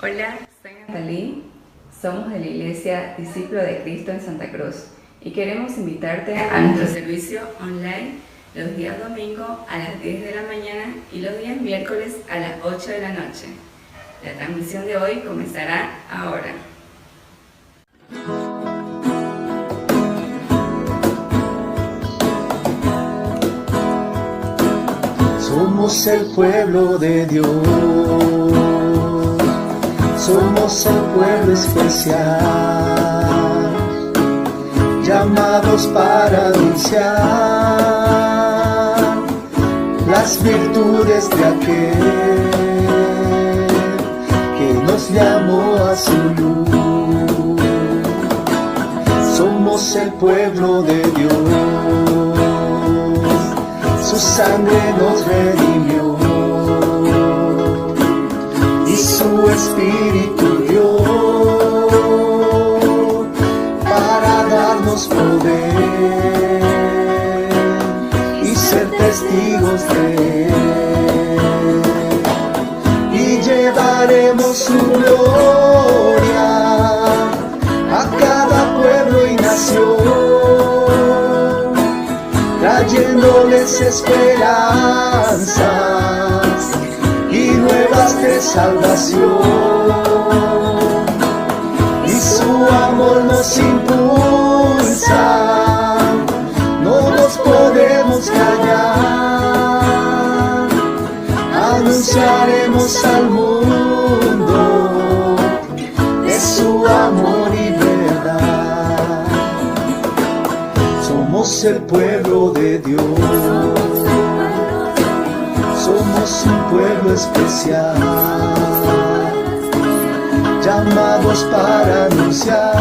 Hola, soy Natalie, somos de la Iglesia Discípulo de Cristo en Santa Cruz y queremos invitarte a nuestro servicio online los días domingo a las 10 de la mañana y los días miércoles a las 8 de la noche. La transmisión de hoy comenzará ahora. Somos el pueblo de Dios, somos el pueblo especial, llamados para anunciar las virtudes de aquel que nos llamó a su luz. Somos el pueblo de Dios, su sangre nos redimió y su espíritu dio para darnos poder y ser testigos de él, y llevaremos su gloria a cada pueblo y nación, trayéndoles esperanzas y nuevas de salvación. Y su amor nos impulsa, no nos podemos callar, anunciaremos al mundo de su amor y verdad. Somos el pueblo de Dios, somos un pueblo especial, llamados para anunciar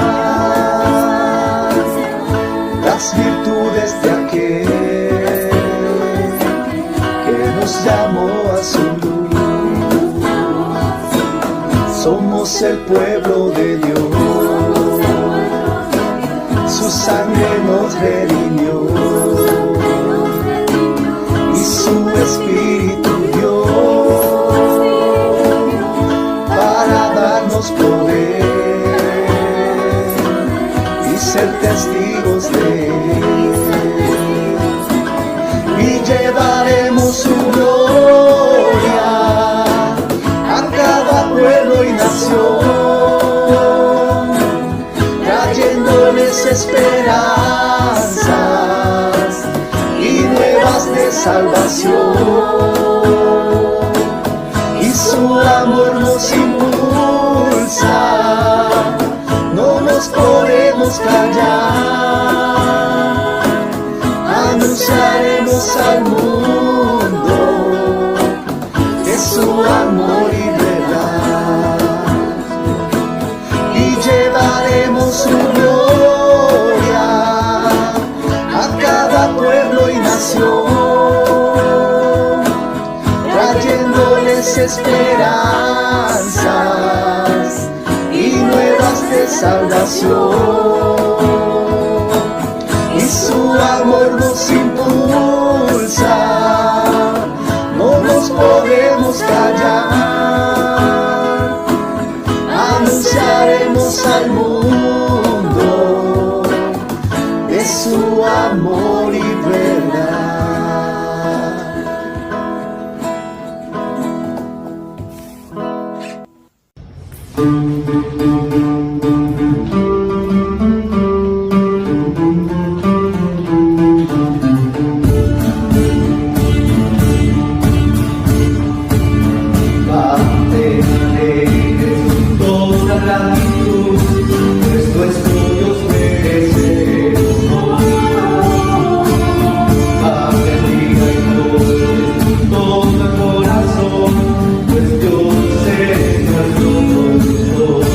las virtudes de aquel que nos llamó a su luz. Somos el pueblo de Dios, su sangre nos redimió y su espíritu dio para darnos poder y ser testigos de él, y llevaremos su gloria a cada pueblo y nación, trayéndoles esperanzas y nuevas de salvación. Y su amor nos impulsa, no nos podemos callar, anunciaremos al mundo de su amor y verdad, y llevaremos su gloria a cada pueblo y nación, trayéndoles esperanzas y nuevas de salvación. Y su amor nos impulsa, no nos podemos callar, anunciaremos al mundo de su amor y verdad. Corazón, pues Dios es nuestro Dios.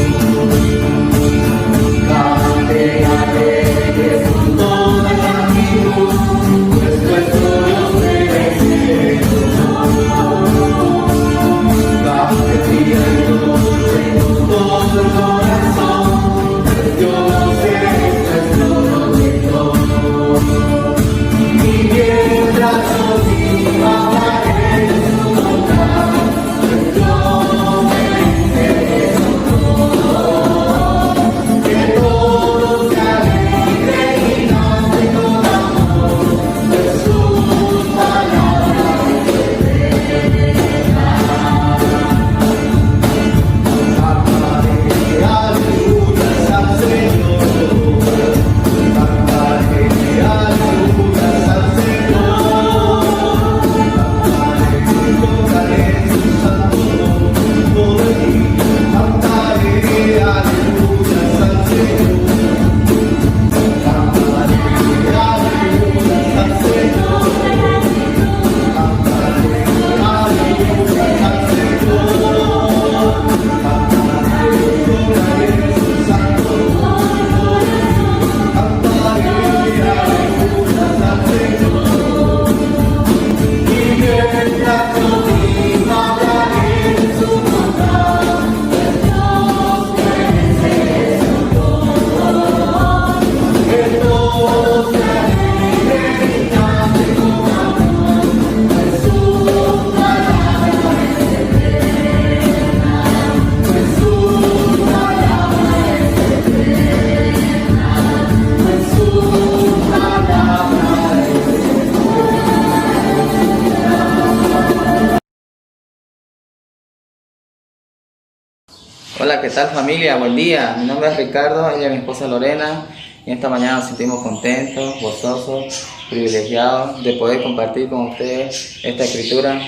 Hola, ¿qué tal familia? Buen día. Mi nombre es Ricardo, ella es mi esposa Lorena. Y esta mañana nos sentimos contentos, gozosos, privilegiados de poder compartir con ustedes esta escritura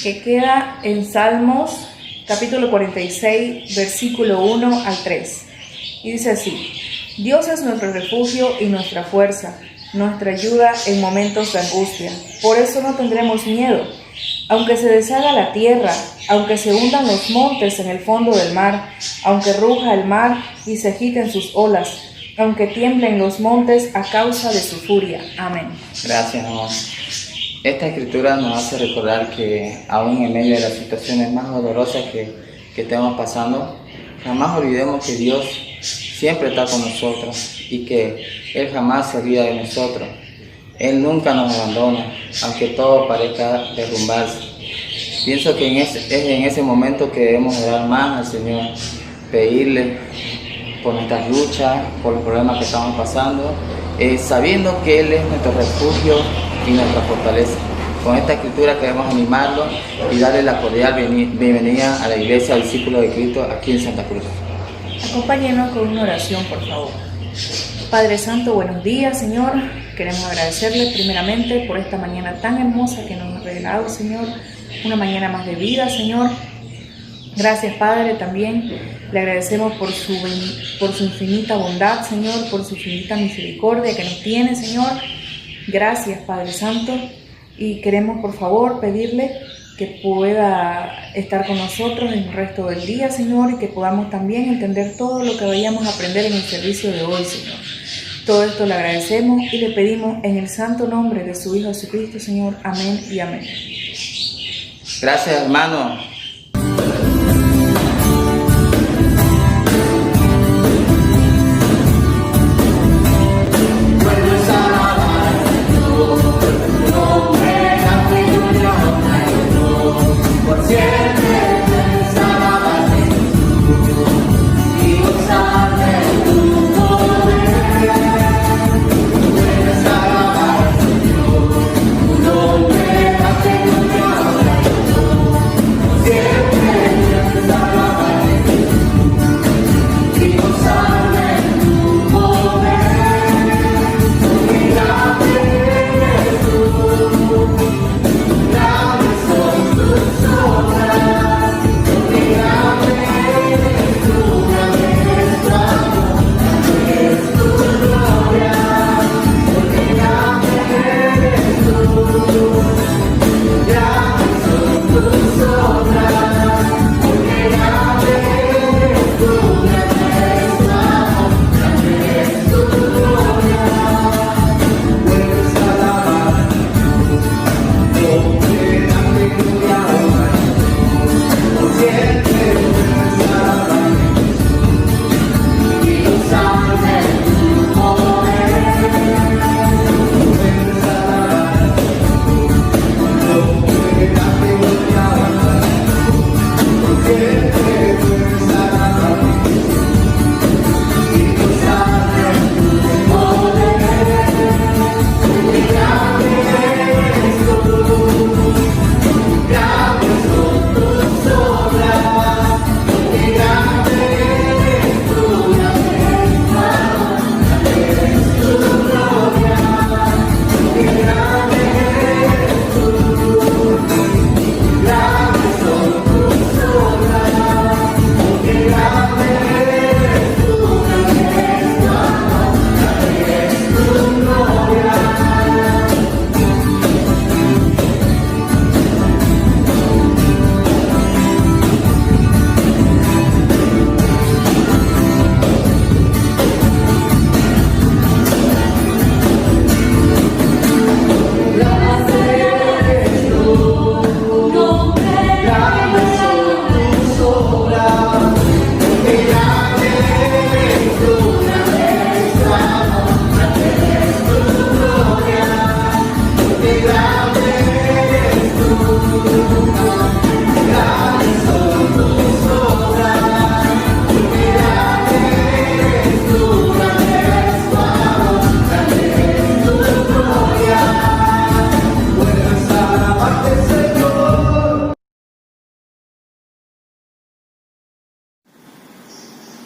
que queda en Salmos capítulo 46, versículo 1 al 3. Y dice así: Dios es nuestro refugio y nuestra fuerza, nuestra ayuda en momentos de angustia. Por eso no tendremos miedo. Aunque se deshaga la tierra, aunque se hundan los montes en el fondo del mar, aunque ruja el mar y se agiten sus olas, aunque tiemblen los montes a causa de su furia. Amén. Gracias, amor. Esta escritura nos hace recordar que aún en medio de las situaciones más dolorosas que estemos pasando, jamás olvidemos que Dios siempre está con nosotros y que Él jamás se olvida de nosotros. Él nunca nos abandona, aunque todo parezca derrumbarse. Pienso que es en ese momento que debemos orar más al Señor, pedirle por nuestras luchas, por los problemas que estamos pasando, sabiendo que Él es nuestro refugio y nuestra fortaleza. Con esta escritura queremos animarlo y darle la cordial bienvenida a la Iglesia Discípulos de Cristo aquí en Santa Cruz. Acompáñenos con una oración, por favor. Padre Santo, buenos días, Señor. Queremos agradecerle primeramente por esta mañana tan hermosa que nos ha regalado, Señor. Una mañana más de vida, Señor. Gracias, Padre, también le agradecemos por su infinita bondad, Señor, por su infinita misericordia que nos tiene, Señor. Gracias, Padre Santo. Y queremos, por favor, pedirle que pueda estar con nosotros en el resto del día, Señor, y que podamos también entender todo lo que vayamos a aprender en el servicio de hoy, Señor. Todo esto le agradecemos y le pedimos en el santo nombre de su Hijo Jesucristo, Señor. Amén y amén. Gracias, hermano.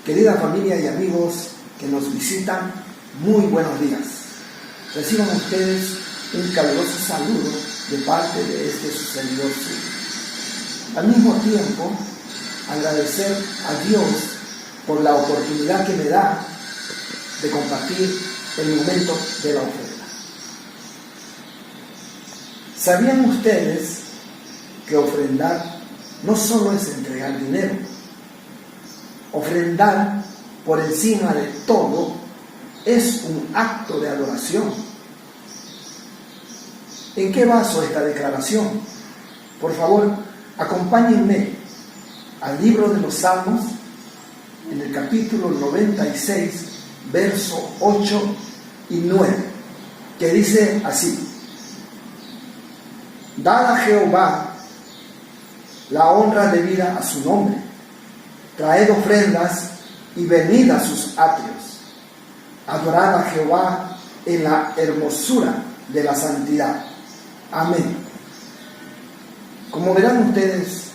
Querida familia y amigos que nos visitan, muy buenos días. Reciban ustedes un caluroso saludo de parte de este su servidor suyo. Al mismo tiempo, agradecer a Dios por la oportunidad que me da de compartir el momento de la ofrenda. ¿Sabían ustedes que ofrendar no solo es entregar dinero? Ofrendar por encima de todo es un acto de adoración. ¿En qué baso esta declaración? Por favor, acompáñenme al libro de los Salmos, en el capítulo 96, versos 8 y 9, que dice así: Dad a Jehová la honra debida a su nombre, traed ofrendas y venid a sus atrios. Adorad a Jehová en la hermosura de la santidad. Amén. Como verán ustedes,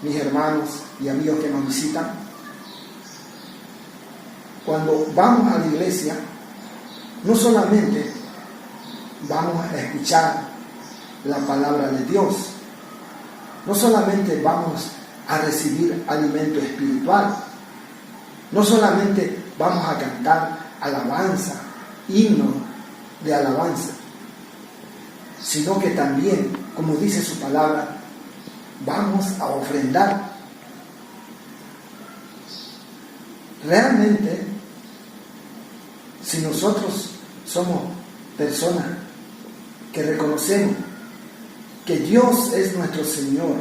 mis hermanos y amigos que nos visitan, cuando vamos a la iglesia, no solamente vamos a escuchar la palabra de Dios, no solamente vamos a recibir alimento espiritual, no solamente vamos a cantar alabanza, himno de alabanza, sino que también, como dice su palabra, vamos a ofrendar. Realmente, si nosotros somos personas que reconocemos que Dios es nuestro Señor,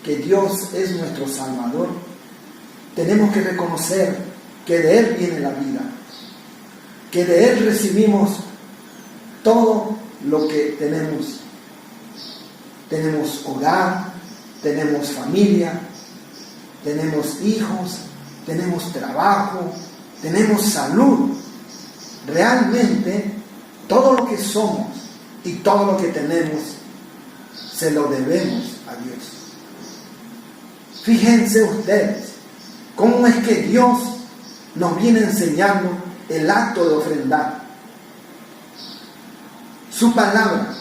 que Dios es nuestro Salvador, tenemos que reconocer que de Él viene la vida, que de Él recibimos todo lo que tenemos. Tenemos hogar, tenemos familia, tenemos hijos, tenemos trabajo, tenemos salud. Realmente todo lo que somos y todo lo que tenemos se lo debemos a Dios. Fíjense ustedes cómo es que Dios nos viene enseñando el acto de ofrendar. Su palabra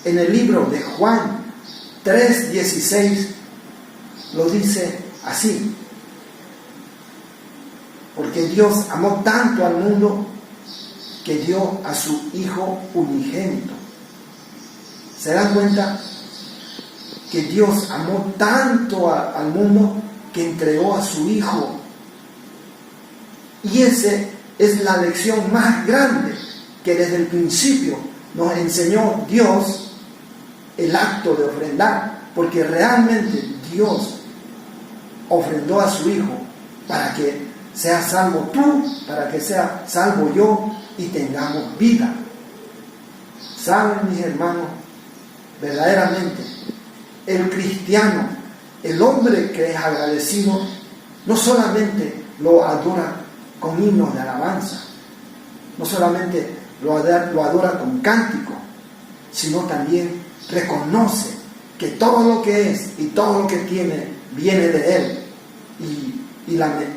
en el libro de Juan 3:16 lo dice así: porque Dios amó tanto al mundo que dio a su Hijo unigénito. ¿Se dan cuenta? Que Dios amó tanto al mundo que entregó a su Hijo. Y esa es la lección más grande que desde el principio nos enseñó Dios, el acto de ofrendar, porque realmente Dios ofrendó a su Hijo para que sea salvo tú, para que sea salvo yo y tengamos vida. ¿Saben, mis hermanos? Verdaderamente, el cristiano, el hombre que es agradecido, no solamente lo adora con himnos de alabanza, no solamente lo adora con cántico, sino también reconoce que todo lo que es y todo lo que tiene viene de Él. Y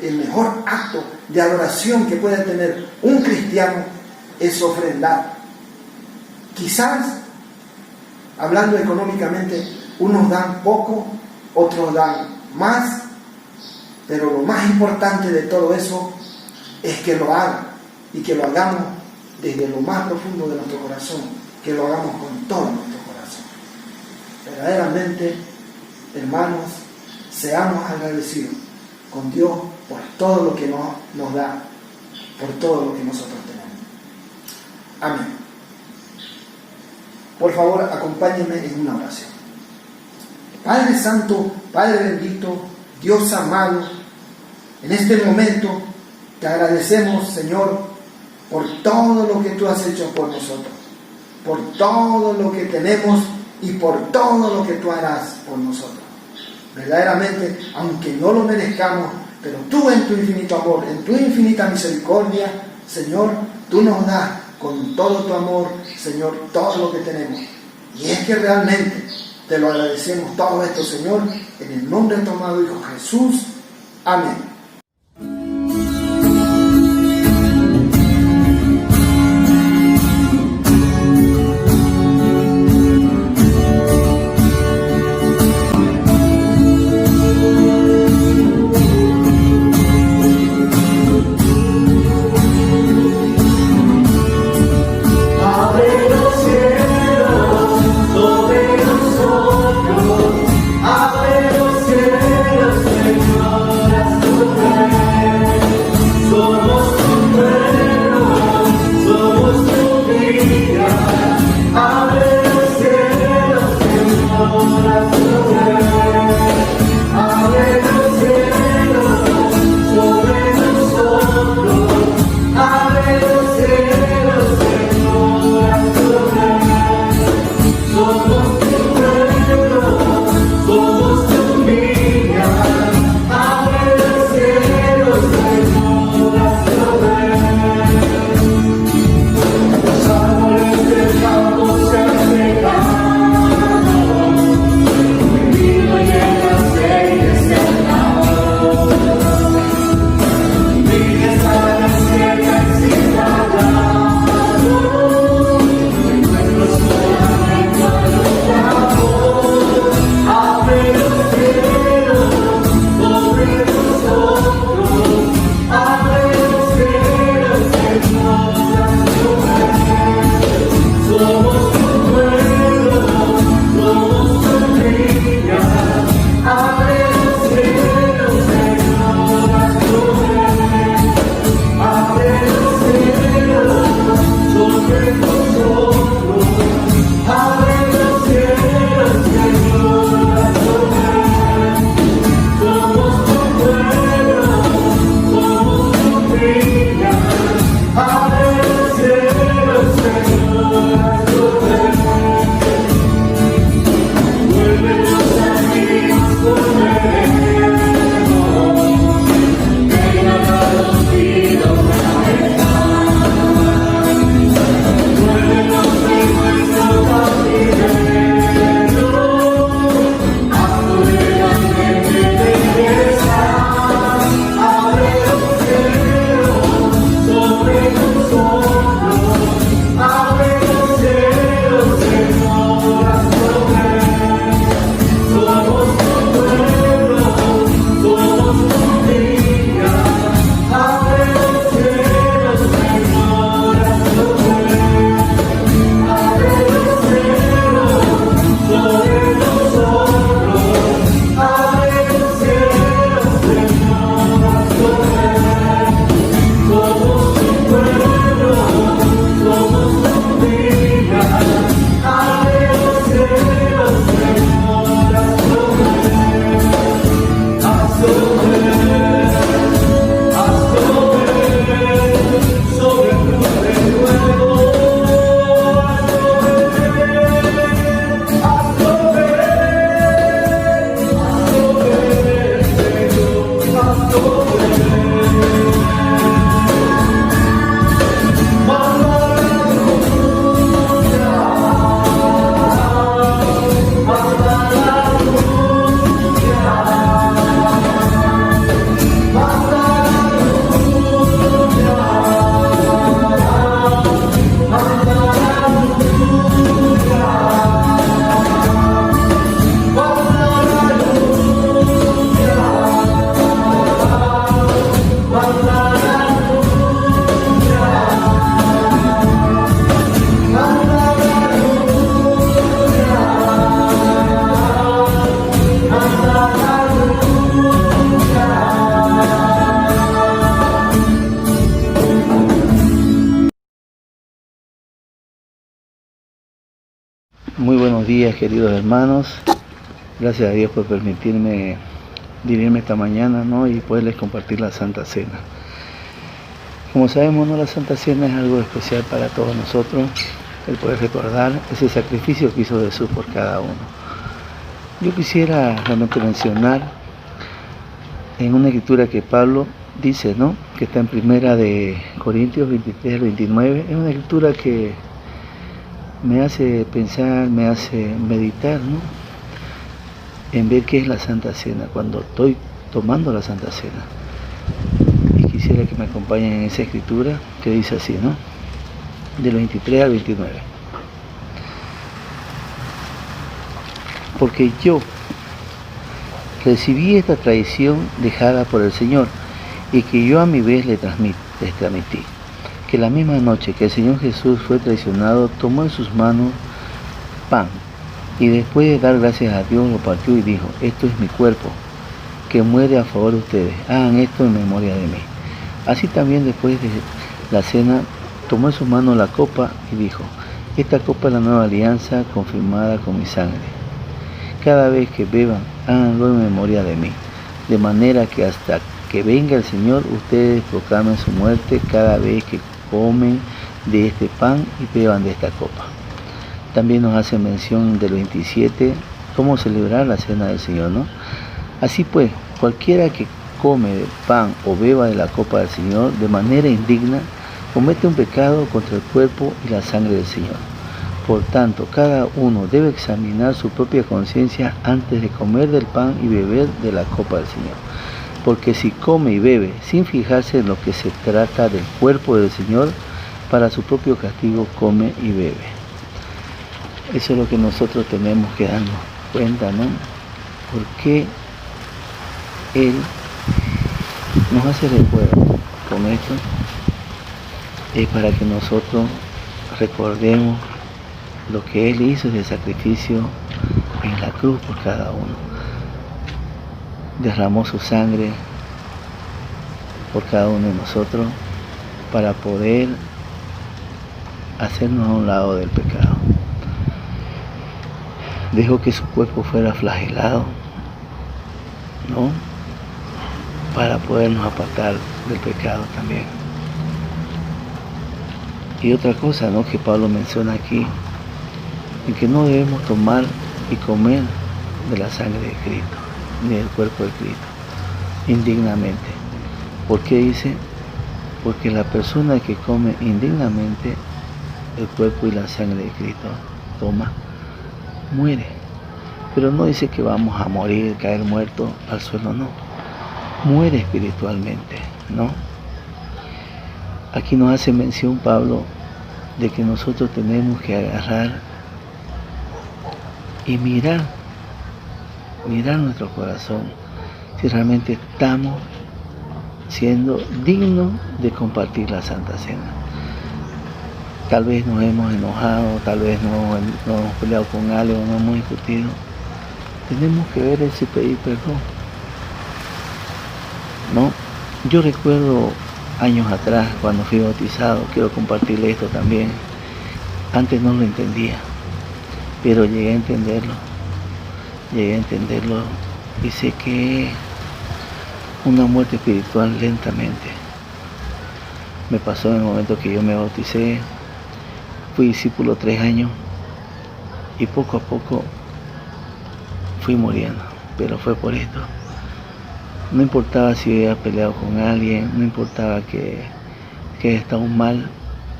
el mejor acto de adoración que puede tener un cristiano es ofrendar. Quizás, hablando económicamente, unos dan poco, otros dan más, pero lo más importante de todo eso es que lo hagan, y que lo hagamos desde lo más profundo de nuestro corazón, que lo hagamos con todo nuestro corazón. Verdaderamente, hermanos, seamos agradecidos con Dios por todo lo que nos da, por todo lo que nosotros tenemos. Amén. Por favor, acompáñenme en una oración. Padre Santo, Padre bendito, Dios amado, en este momento te agradecemos, Señor, por todo lo que tú has hecho por nosotros, por todo lo que tenemos y por todo lo que tú harás por nosotros. Verdaderamente, aunque no lo merezcamos, pero tú en tu infinito amor, en tu infinita misericordia, Señor, tú nos das con todo tu amor, Señor, todo lo que tenemos. Y es que realmente te lo agradecemos todo esto, Señor, en el nombre de tu amado Hijo Jesús. Amén. Muy buenos días, queridos hermanos. Gracias a Dios por permitirme dirigirme esta mañana, ¿no? Y poderles compartir la Santa Cena. Como sabemos, ¿no? La Santa Cena es algo especial para todos nosotros, el poder recordar ese sacrificio que hizo Jesús por cada uno. Yo quisiera realmente mencionar en una escritura que Pablo dice, ¿no? Que está en primera de Corintios 23 al 29. Es una escritura que me hace pensar, me hace meditar, ¿no? En ver qué es la Santa Cena, cuando estoy tomando la Santa Cena. Y quisiera que me acompañen en esa escritura que dice así, ¿no? Del 23 al 29. Porque yo recibí esta tradición dejada por el Señor y que yo a mi vez les transmití. Que la misma noche que el Señor Jesús fue traicionado, tomó en sus manos pan y después de dar gracias a Dios lo partió y dijo: esto es mi cuerpo, que muere a favor de ustedes, hagan esto en memoria de mí. Así también después de la cena, tomó en sus manos la copa y dijo: esta copa es la nueva alianza confirmada con mi sangre. Cada vez que beban, háganlo en memoria de mí, de manera que hasta que venga el Señor, ustedes proclamen su muerte cada vez que comen de este pan y beban de esta copa. También nos hace mención del 27, cómo celebrar la cena del Señor, ¿no? Así pues, cualquiera que come del pan o beba de la copa del Señor de manera indigna, comete un pecado contra el cuerpo y la sangre del Señor. Por tanto, cada uno debe examinar su propia conciencia antes de comer del pan y beber de la copa del Señor. Porque si come y bebe sin fijarse en lo que se trata del cuerpo del Señor, para su propio castigo come y bebe. Eso es lo que nosotros tenemos que darnos cuenta, ¿no? Porque Él nos hace recuerdo con esto, es para que nosotros recordemos lo que Él hizo de sacrificio en la cruz por cada uno. Derramó su sangre por cada uno de nosotros para poder hacernos a un lado del pecado. Dejó que su cuerpo fuera flagelado, ¿no? Para podernos apartar del pecado también. Y otra cosa, ¿no?, que Pablo menciona aquí, en que no debemos tomar y comer de la sangre de Cristo, ni del cuerpo de Cristo, indignamente. ¿Por qué dice? Porque la persona que come indignamente el cuerpo y la sangre de Cristo toma, muere. Pero no dice que vamos a morir, caer muerto al suelo, no. Muere espiritualmente, ¿no? Aquí nos hace mención Pablo de que nosotros tenemos que agarrar y mirar nuestro corazón, si realmente estamos siendo dignos de compartir la Santa Cena. Tal vez nos hemos enojado, tal vez no hemos peleado con algo, no hemos discutido. Tenemos que ver ese pedir perdón, ¿no? Yo recuerdo años atrás, cuando fui bautizado, quiero compartirle esto también. Antes no lo entendía, pero llegué a entenderlo y sé que una muerte espiritual lentamente. Me pasó en el momento que yo me bauticé, fui discípulo 3 años y poco a poco fui muriendo, pero fue por esto. No importaba si había peleado con alguien, no importaba que estaba mal,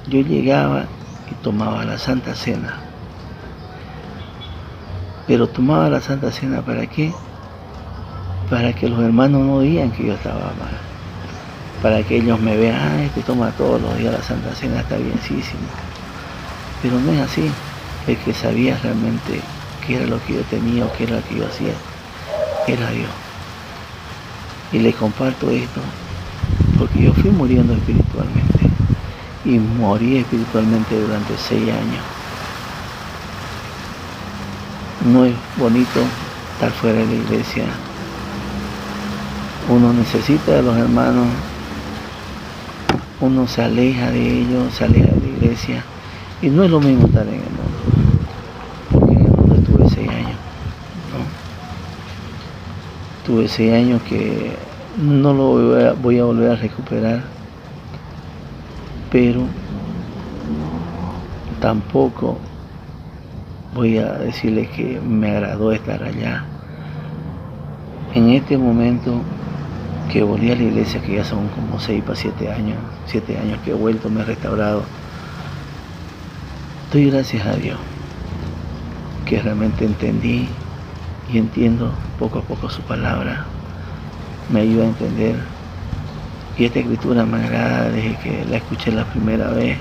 yo llegaba y tomaba la Santa Cena. Pero tomaba la Santa Cena ¿para qué? Para que los hermanos no digan que yo estaba mal. Para que ellos me vean, este toma todos los días la Santa Cena, está bienísimo. Pero no es así. El que sabía realmente qué era lo que yo tenía o qué era lo que yo hacía, era Dios. Y le comparto esto porque yo fui muriendo espiritualmente. Y morí espiritualmente durante 6 años. No es bonito estar fuera de la iglesia. Uno necesita de los hermanos, uno se aleja de ellos, se aleja de la iglesia. Y no es lo mismo estar en el mundo, porque en el mundo estuve 6 años, ¿no? Tuve 6 años que no lo voy a volver a recuperar, pero tampoco voy a decirles que me agradó estar allá. En este momento que volví a la iglesia, que ya son como 6 para 7 años que he vuelto, me he restaurado, doy gracias a Dios que realmente entendí y entiendo poco a poco su palabra, me ayuda a entender. Y esta escritura me agrada desde que la escuché la primera vez.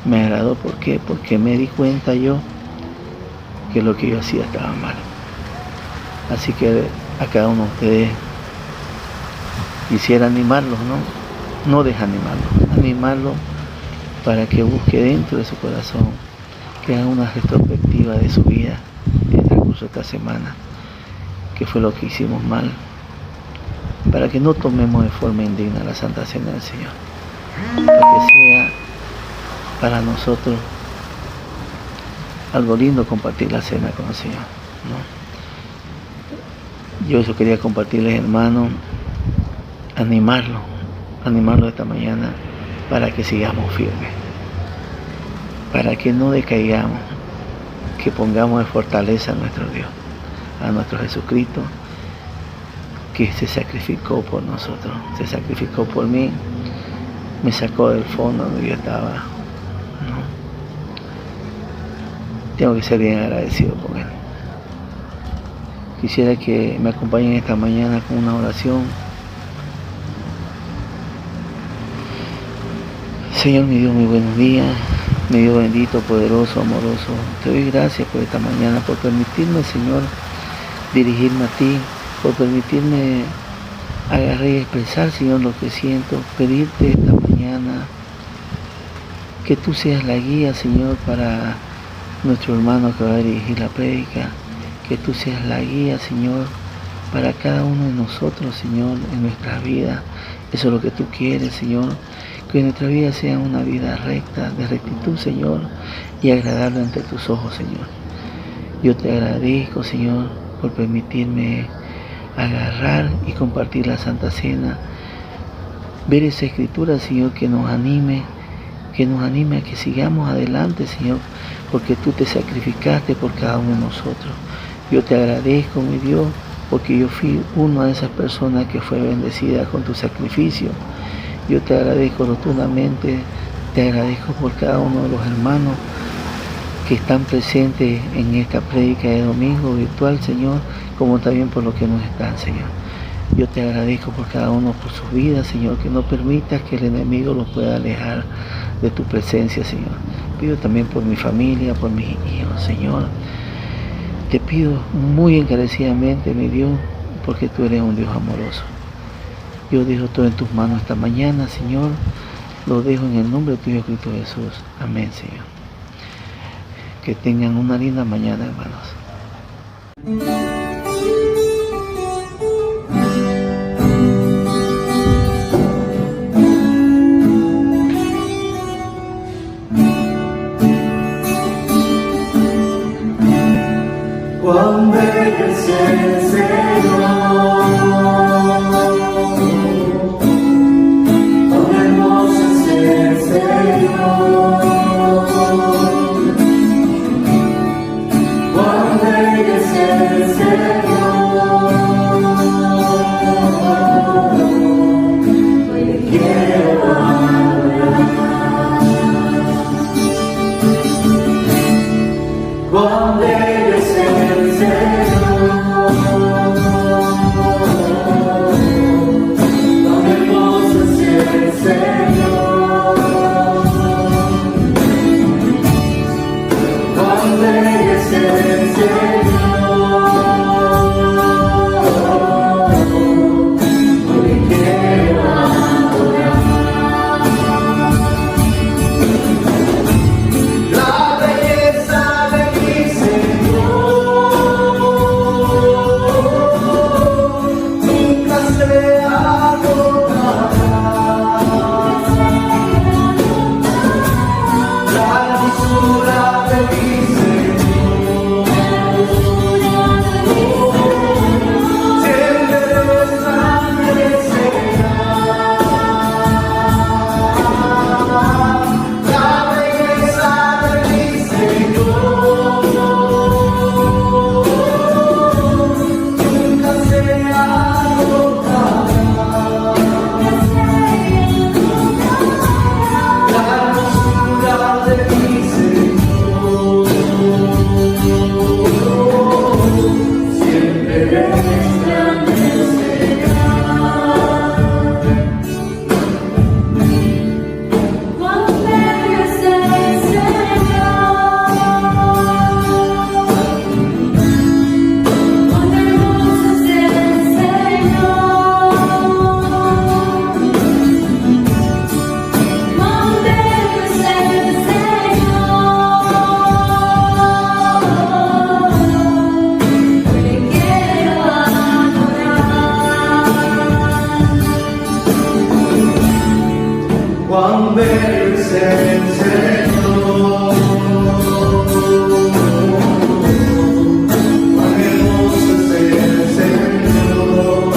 Me agradó, ¿por qué? Porque me di cuenta yo que lo que yo hacía estaba mal. Así que a cada uno de ustedes quisiera animarlos, no desanimarlos para que busque dentro de su corazón, que haga una retrospectiva de su vida en el transcurso de esta semana, que fue lo que hicimos mal, para que no tomemos de forma indigna la Santa Cena del Señor, para que sea para nosotros algo lindo compartir la cena con el Señor, ¿no? Yo eso quería compartirles, hermanos, animarlos esta mañana para que sigamos firmes, para que no decaigamos, que pongamos de fortaleza a nuestro Dios, a nuestro Jesucristo, que se sacrificó por nosotros, se sacrificó por mí, me sacó del fondo donde yo estaba, ¿no? Tengo que ser bien agradecido con Él. Quisiera que me acompañen esta mañana con una oración. Señor, mi Dios, muy buenos días, mi Dios bendito, poderoso, amoroso. Te doy gracias por esta mañana, por permitirme, Señor, dirigirme a ti, por permitirme agarrar y expresar, Señor, lo que siento, pedirte esta mañana que tú seas la guía, Señor, para nuestro hermano que va a dirigir la prédica, que tú seas la guía, Señor, para cada uno de nosotros, Señor, en nuestra vida. Eso es lo que tú quieres, Señor, que nuestra vida sea una vida recta, de rectitud, Señor, y agradable ante tus ojos, Señor. Yo te agradezco, Señor, por permitirme agarrar y compartir la Santa Cena, ver esa escritura, Señor, que nos anime a que sigamos adelante, Señor, porque tú te sacrificaste por cada uno de nosotros. Yo te agradezco, mi Dios, porque yo fui una de esas personas que fue bendecida con tu sacrificio. Yo te agradezco rotundamente, te agradezco por cada uno de los hermanos que están presentes en esta prédica de domingo virtual, Señor, como también por los que no están, Señor. Yo te agradezco por cada uno, por sus vidas, Señor, que no permitas que el enemigo los pueda alejar de tu presencia, Señor. Pido también por mi familia, por mis hijos, Señor. Te pido muy encarecidamente, mi Dios, porque tú eres un Dios amoroso. Yo dejo todo en tus manos esta mañana, Señor. Lo dejo en el nombre de tuyo, Cristo Jesús. Amén, Señor. Que tengan una linda mañana, hermanos. Cuán bello es el Señor. cuán bello es el Señor, cuán hermoso es el Señor,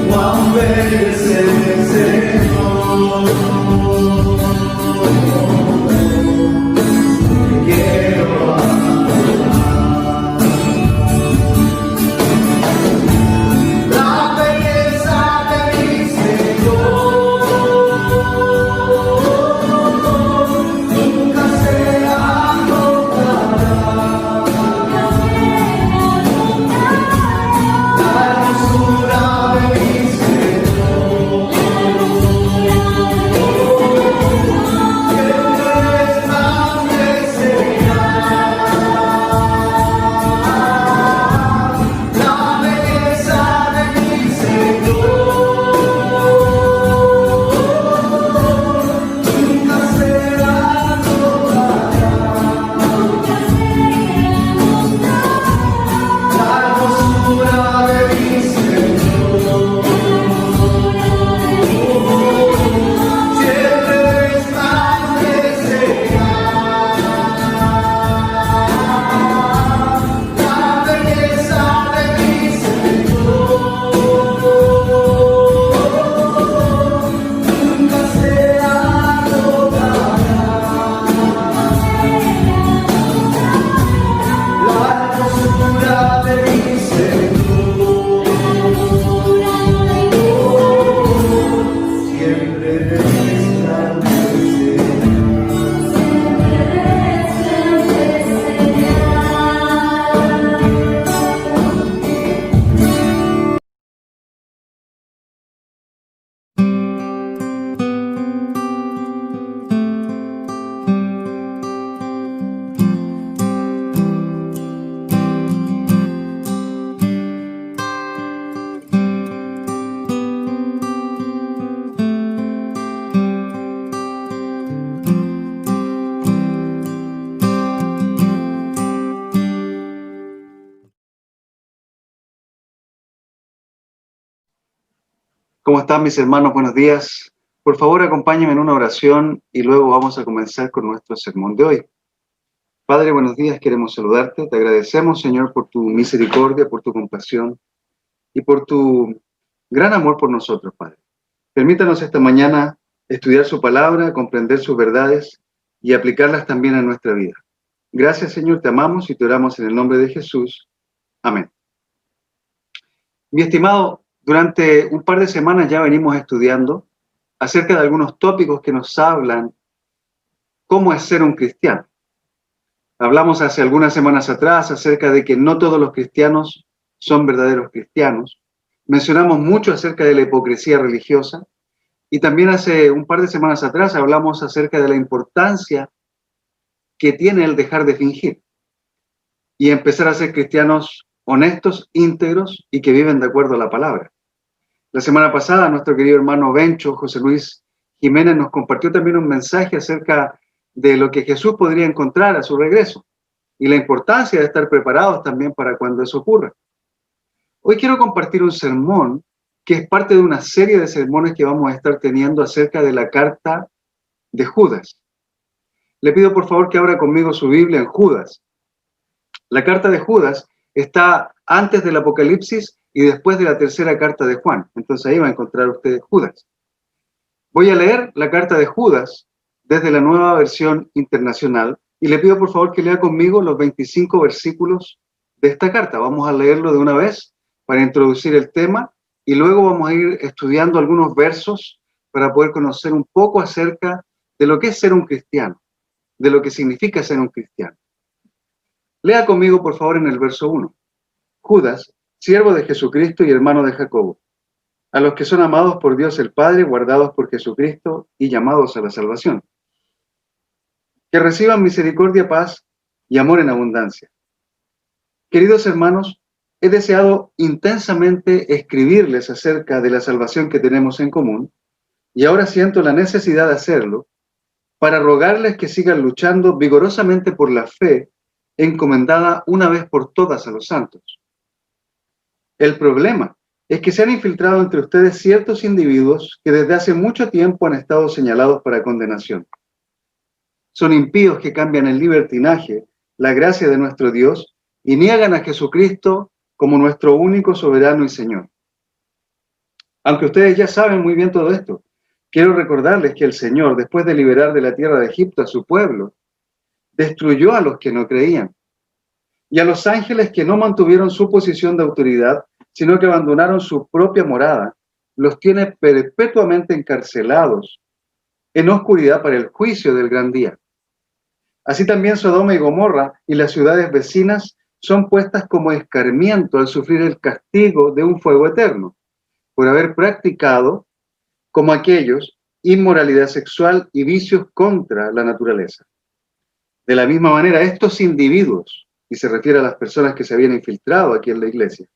cuán bello es el Señor. Te quiero amar. La belleza de mi Señor nunca se agotará. La hermosura de mi Señor ¿Cómo están mis hermanos? Buenos días. Por favor, acompáñenme en una oración y luego vamos a comenzar con nuestro sermón de hoy. Padre, buenos días, queremos saludarte. Te agradecemos, Señor, por tu misericordia, por tu compasión y por tu gran amor por nosotros, Padre. Permítanos esta mañana estudiar su palabra, comprender sus verdades y aplicarlas también a nuestra vida. Gracias, Señor, te amamos y te oramos en el nombre de Jesús. Amén. Mi estimado, durante un par de semanas ya venimos estudiando acerca de algunos tópicos que nos hablan cómo es ser un cristiano. Hablamos hace algunas semanas atrás acerca de que no todos los cristianos son verdaderos cristianos. Mencionamos mucho acerca de la hipocresía religiosa y también hace un par de semanas atrás hablamos acerca de la importancia que tiene el dejar de fingir y empezar a ser cristianos honestos, íntegros y que viven de acuerdo a la palabra. La semana pasada, nuestro querido hermano Bencho, José Luis Jiménez, nos compartió también un mensaje acerca de lo que Jesús podría encontrar a su regreso y la importancia de estar preparados también para cuando eso ocurra. Hoy quiero compartir un sermón que es parte de una serie de sermones que vamos a estar teniendo acerca de la carta de Judas. Le pido por favor que abra conmigo su Biblia en Judas. La carta de Judas está antes del Apocalipsis y después de la tercera carta de Juan. Entonces ahí va a encontrar usted Judas. Voy a leer la carta de Judas desde la Nueva Versión Internacional y le pido por favor que lea conmigo los 25 versículos de esta carta. Vamos a leerlo de una vez para introducir el tema y luego vamos a ir estudiando algunos versos para poder conocer un poco acerca de lo que es ser un cristiano, de lo que significa ser un cristiano. Lea conmigo por favor en el verso 1. Judas, siervo de Jesucristo y hermano de Jacobo, a los que son amados por Dios el Padre, guardados por Jesucristo y llamados a la salvación. Que reciban misericordia, paz y amor en abundancia. Queridos hermanos, he deseado intensamente escribirles acerca de la salvación que tenemos en común y ahora siento la necesidad de hacerlo para rogarles que sigan luchando vigorosamente por la fe encomendada una vez por todas a los santos. El problema es que se han infiltrado entre ustedes ciertos individuos que desde hace mucho tiempo han estado señalados para condenación. Son impíos que cambian el libertinaje, la gracia de nuestro Dios, y niegan a Jesucristo como nuestro único soberano y Señor. Aunque ustedes ya saben muy bien todo esto, quiero recordarles que el Señor, después de liberar de la tierra de Egipto a su pueblo, destruyó a los que no creían, y a los ángeles que no mantuvieron su posición de autoridad, sino que abandonaron su propia morada, los tiene perpetuamente encarcelados en oscuridad para el juicio del gran día. Así también Sodoma y Gomorra y las ciudades vecinas son puestas como escarmiento al sufrir el castigo de un fuego eterno, por haber practicado, como aquellos, inmoralidad sexual y vicios contra la naturaleza. De la misma manera, estos individuos, y se refiere a las personas que se habían infiltrado aquí en la iglesia,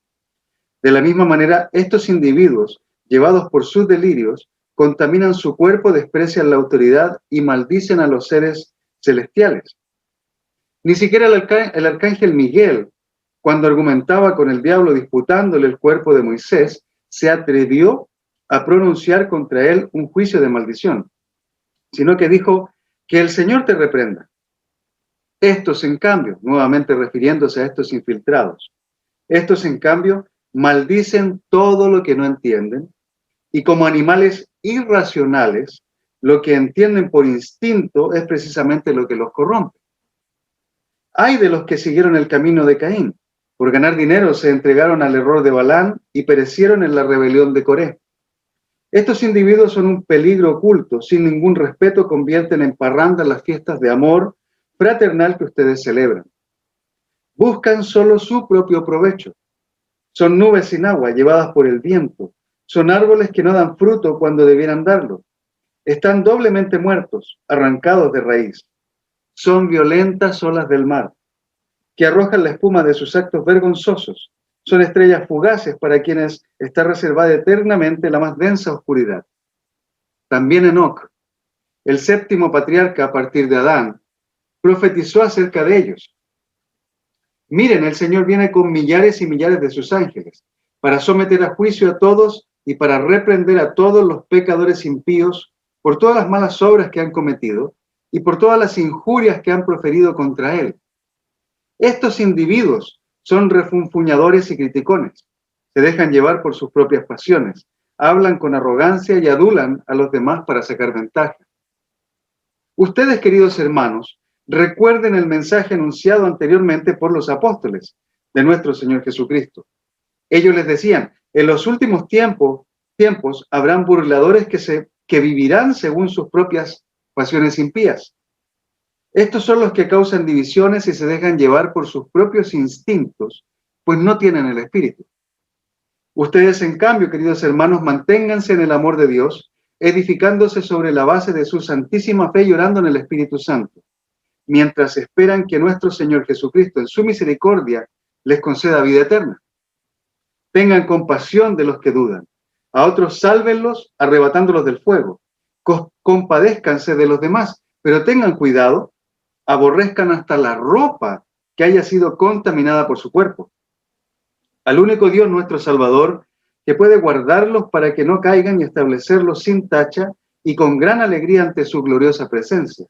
de la misma manera, estos individuos, llevados por sus delirios, contaminan su cuerpo, desprecian la autoridad y maldicen a los seres celestiales. Ni siquiera el arcángel Miguel, cuando argumentaba con el diablo disputándole el cuerpo de Moisés, se atrevió a pronunciar contra él un juicio de maldición, sino que dijo: que el Señor te reprenda. Estos, en cambio, nuevamente refiriéndose a estos infiltrados, estos, en cambio, maldicen todo lo que no entienden, y como animales irracionales, lo que entienden por instinto es precisamente lo que los corrompe. Hay de los que siguieron el camino de Caín. Por ganar dinero se entregaron al error de Balán y perecieron en la rebelión de Coré. Estos individuos son un peligro oculto, sin ningún respeto convierten en parranda las fiestas de amor fraternal que ustedes celebran. Buscan solo su propio provecho. Son nubes sin agua llevadas por el viento. Son árboles que no dan fruto cuando debieran darlo. Están doblemente muertos, arrancados de raíz. Son violentas olas del mar, que arrojan la espuma de sus actos vergonzosos. Son estrellas fugaces para quienes está reservada eternamente la más densa oscuridad. También Enoc, el séptimo patriarca a partir de Adán, profetizó acerca de ellos. Miren, el Señor viene con millares y millares de sus ángeles, para someter a juicio a todos y para reprender a todos los pecadores impíos por todas las malas obras que han cometido y por todas las injurias que han proferido contra Él. Estos individuos son refunfuñadores y criticones, se dejan llevar por sus propias pasiones, hablan con arrogancia y adulan a los demás para sacar ventaja. Ustedes, queridos hermanos, recuerden el mensaje anunciado anteriormente por los apóstoles de nuestro Señor Jesucristo. Ellos les decían: en los últimos tiempos habrán burladores que vivirán según sus propias pasiones impías. Estos son los que causan divisiones y se dejan llevar por sus propios instintos, pues no tienen el Espíritu. Ustedes, en cambio, queridos hermanos, manténganse en el amor de Dios, edificándose sobre la base de su santísima fe y orando en el Espíritu Santo, mientras esperan que nuestro Señor Jesucristo, en su misericordia, les conceda vida eterna. Tengan compasión de los que dudan. A otros sálvenlos arrebatándolos del fuego. Compadézcanse de los demás, pero tengan cuidado, aborrezcan hasta la ropa que haya sido contaminada por su cuerpo. Al único Dios, nuestro Salvador, que puede guardarlos para que no caigan y establecerlos sin tacha y con gran alegría ante su gloriosa presencia.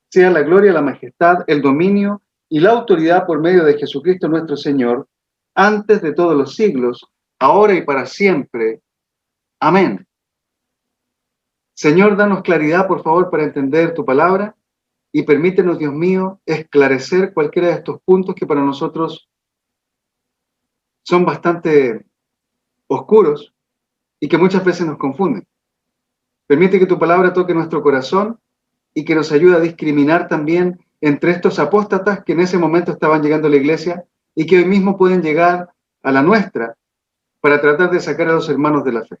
Sea la gloria, la majestad, el dominio y la autoridad por medio de Jesucristo nuestro Señor, antes de todos los siglos, ahora y para siempre. Amén. Señor, danos claridad, por favor, para entender tu palabra y permítenos, Dios mío, esclarecer cualquiera de estos puntos que para nosotros son bastante oscuros y que muchas veces nos confunden. Permite que tu palabra toque nuestro corazón y que nos ayude a discriminar también entre estos apóstatas que en ese momento estaban llegando a la iglesia y que hoy mismo pueden llegar a la nuestra para tratar de sacar a los hermanos de la fe.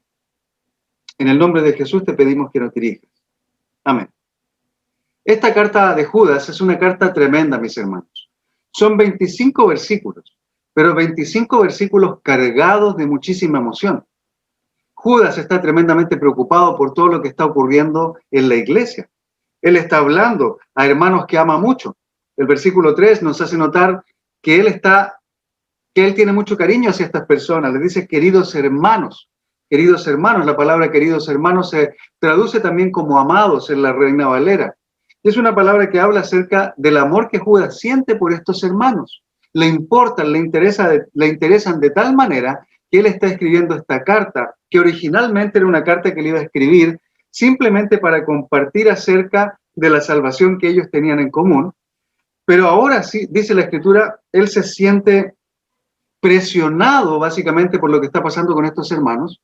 En el nombre de Jesús te pedimos que nos dirijas. Amén. Esta carta de Judas es una carta tremenda, mis hermanos. Son 25 versículos, pero 25 versículos cargados de muchísima emoción. Judas está tremendamente preocupado por todo lo que está ocurriendo en la iglesia. Él está hablando a hermanos que ama mucho. El versículo 3 nos hace notar que él está que él tiene mucho cariño hacia estas personas. Les dice queridos hermanos. Queridos hermanos, la palabra queridos hermanos se traduce también como amados en la Reina Valera. Es una palabra que habla acerca del amor que Judas siente por estos hermanos. Le importan, le interesan de tal manera que él está escribiendo esta carta, que originalmente era una carta que le iba a escribir simplemente para compartir acerca de la salvación que ellos tenían en común. Pero ahora sí, dice la Escritura, él se siente presionado básicamente por lo que está pasando con estos hermanos,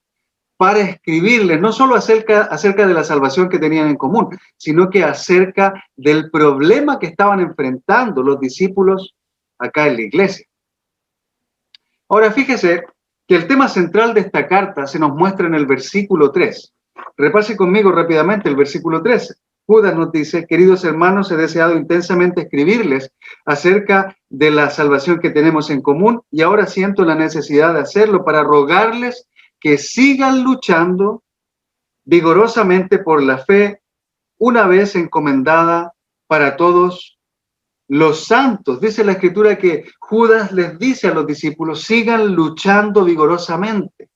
para escribirles no solo acerca de la salvación que tenían en común, sino que acerca del problema que estaban enfrentando los discípulos acá en la iglesia. Ahora fíjese que el tema central de esta carta se nos muestra en el versículo 3. Repase conmigo rápidamente el versículo 13. Judas nos dice, queridos hermanos, he deseado intensamente escribirles acerca de la salvación que tenemos en común y ahora siento la necesidad de hacerlo para rogarles que sigan luchando vigorosamente por la fe una vez encomendada para todos los santos. Dice la Escritura que Judas les dice a los discípulos, sigan luchando vigorosamente,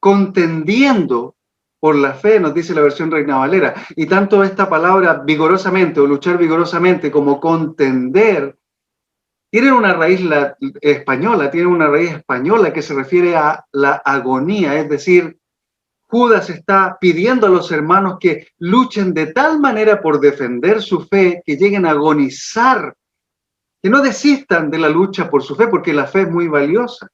contendiendo por la fe, nos dice la versión Reina Valera. Y tanto esta palabra vigorosamente o luchar vigorosamente como contender tienen una raíz española, que se refiere a la agonía, es decir, Judas está pidiendo a los hermanos que luchen de tal manera por defender su fe que lleguen a agonizar, que no desistan de la lucha por su fe, porque la fe es muy valiosa.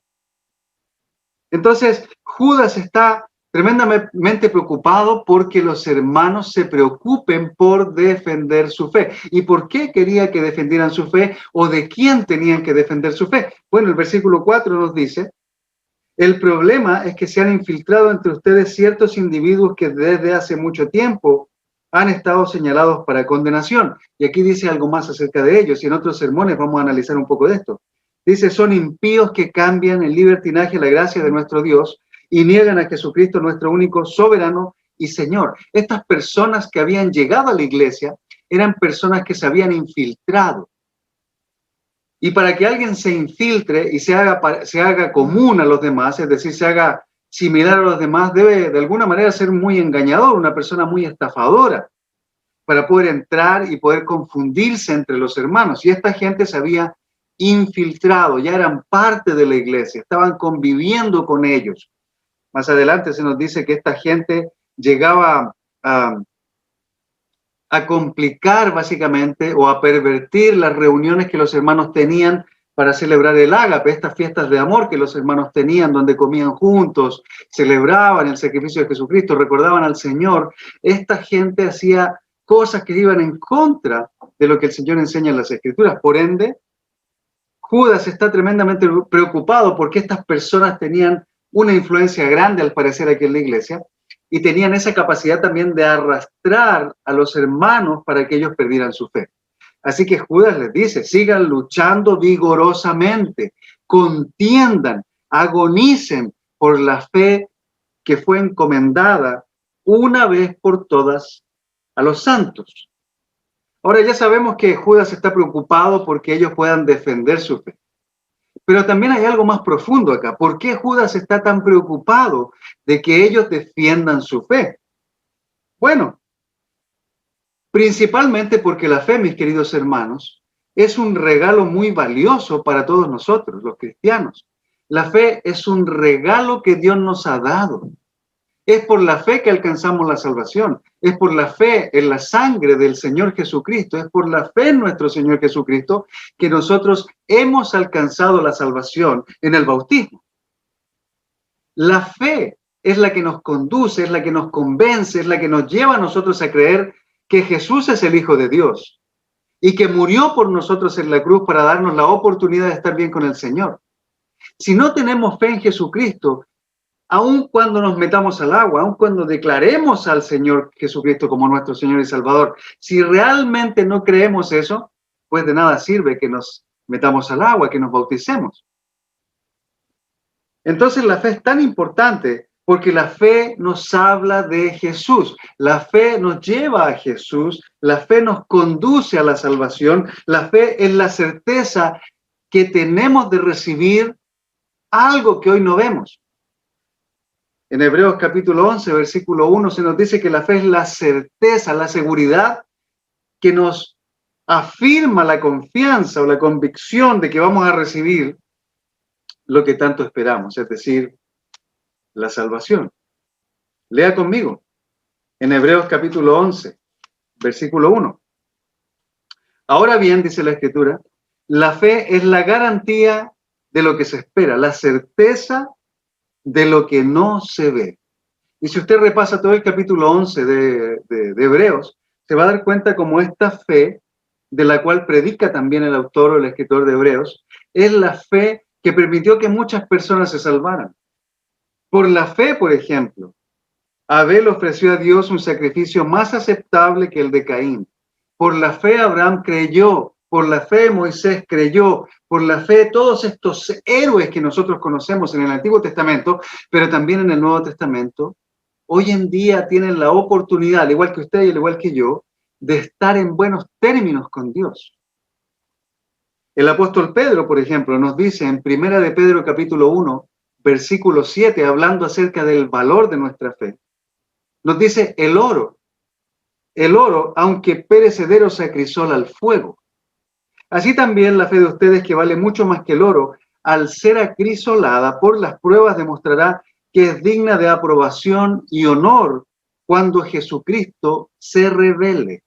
Entonces, Judas está tremendamente preocupado porque los hermanos se preocupen por defender su fe. ¿Y por qué quería que defendieran su fe o de quién tenían que defender su fe? Bueno, el versículo 4 nos dice, el problema es que se han infiltrado entre ustedes ciertos individuos que desde hace mucho tiempo han estado señalados para condenación. Y aquí dice algo más acerca de ellos y en otros sermones vamos a analizar un poco de esto. Dice, son impíos que cambian en libertinaje la gracia de nuestro Dios y niegan a Jesucristo, nuestro único soberano y Señor. Estas personas que habían llegado a la iglesia eran personas que se habían infiltrado. Y para que alguien se infiltre y se haga común a los demás, es decir, se haga similar a los demás, debe de alguna manera ser muy engañador, una persona muy estafadora, para poder entrar y poder confundirse entre los hermanos. Y esta gente se había infiltrado, ya eran parte de la iglesia, estaban conviviendo con ellos. Más adelante se nos dice que esta gente llegaba a complicar básicamente o a pervertir las reuniones que los hermanos tenían para celebrar el ágape, estas fiestas de amor que los hermanos tenían, donde comían juntos, celebraban el sacrificio de Jesucristo, recordaban al Señor. Esta gente hacía cosas que iban en contra de lo que el Señor enseña en las Escrituras. Por ende, Judas está tremendamente preocupado porque estas personas tenían una influencia grande al parecer aquí en la iglesia y tenían esa capacidad también de arrastrar a los hermanos para que ellos perdieran su fe. Así que Judas les dice, sigan luchando vigorosamente, contiendan, agonicen por la fe que fue encomendada una vez por todas a los santos. Ahora ya sabemos que Judas está preocupado porque ellos puedan defender su fe. Pero también hay algo más profundo acá. ¿Por qué Judas está tan preocupado de que ellos defiendan su fe? Bueno, principalmente porque la fe, mis queridos hermanos, es un regalo muy valioso para todos nosotros, los cristianos. La fe es un regalo que Dios nos ha dado. Es por la fe que alcanzamos la salvación. Es por la fe en la sangre del Señor Jesucristo. Es por la fe en nuestro Señor Jesucristo que nosotros hemos alcanzado la salvación en el bautismo. La fe es la que nos conduce, es la que nos convence, es la que nos lleva a nosotros a creer que Jesús es el Hijo de Dios y que murió por nosotros en la cruz para darnos la oportunidad de estar bien con el Señor. Si no tenemos fe en Jesucristo, aun cuando nos metamos al agua, aun cuando declaremos al Señor Jesucristo como nuestro Señor y Salvador, si realmente no creemos eso, pues de nada sirve que nos metamos al agua, que nos bauticemos. Entonces la fe es tan importante porque la fe nos habla de Jesús, la fe nos lleva a Jesús, la fe nos conduce a la salvación, la fe es la certeza que tenemos de recibir algo que hoy no vemos. En Hebreos capítulo 11, versículo 1, se nos dice que la fe es la certeza, la seguridad que nos afirma la confianza o la convicción de que vamos a recibir lo que tanto esperamos, es decir, la salvación. Lea conmigo en Hebreos capítulo 11, versículo 1. Ahora bien, dice la Escritura, la fe es la garantía de lo que se espera, la certeza de lo que no se ve. Y si usted repasa todo el capítulo 11 de Hebreos, se va a dar cuenta como esta fe, de la cual predica también el autor o el escritor de Hebreos, es la fe que permitió que muchas personas se salvaran. Por la fe, por ejemplo, Abel ofreció a Dios un sacrificio más aceptable que el de Caín. Por la fe Abraham creyó, por la fe Moisés creyó, por la fe todos estos héroes que nosotros conocemos en el Antiguo Testamento, pero también en el Nuevo Testamento, hoy en día tienen la oportunidad, al igual que usted y al igual que yo, de estar en buenos términos con Dios. El apóstol Pedro, por ejemplo, nos dice en 1 de Pedro capítulo 1, versículo 7, hablando acerca del valor de nuestra fe, nos dice el oro, aunque perecedero, se acrisola al fuego. Así también la fe de ustedes, que vale mucho más que el oro, al ser acrisolada por las pruebas, demostrará que es digna de aprobación y honor cuando Jesucristo se revele.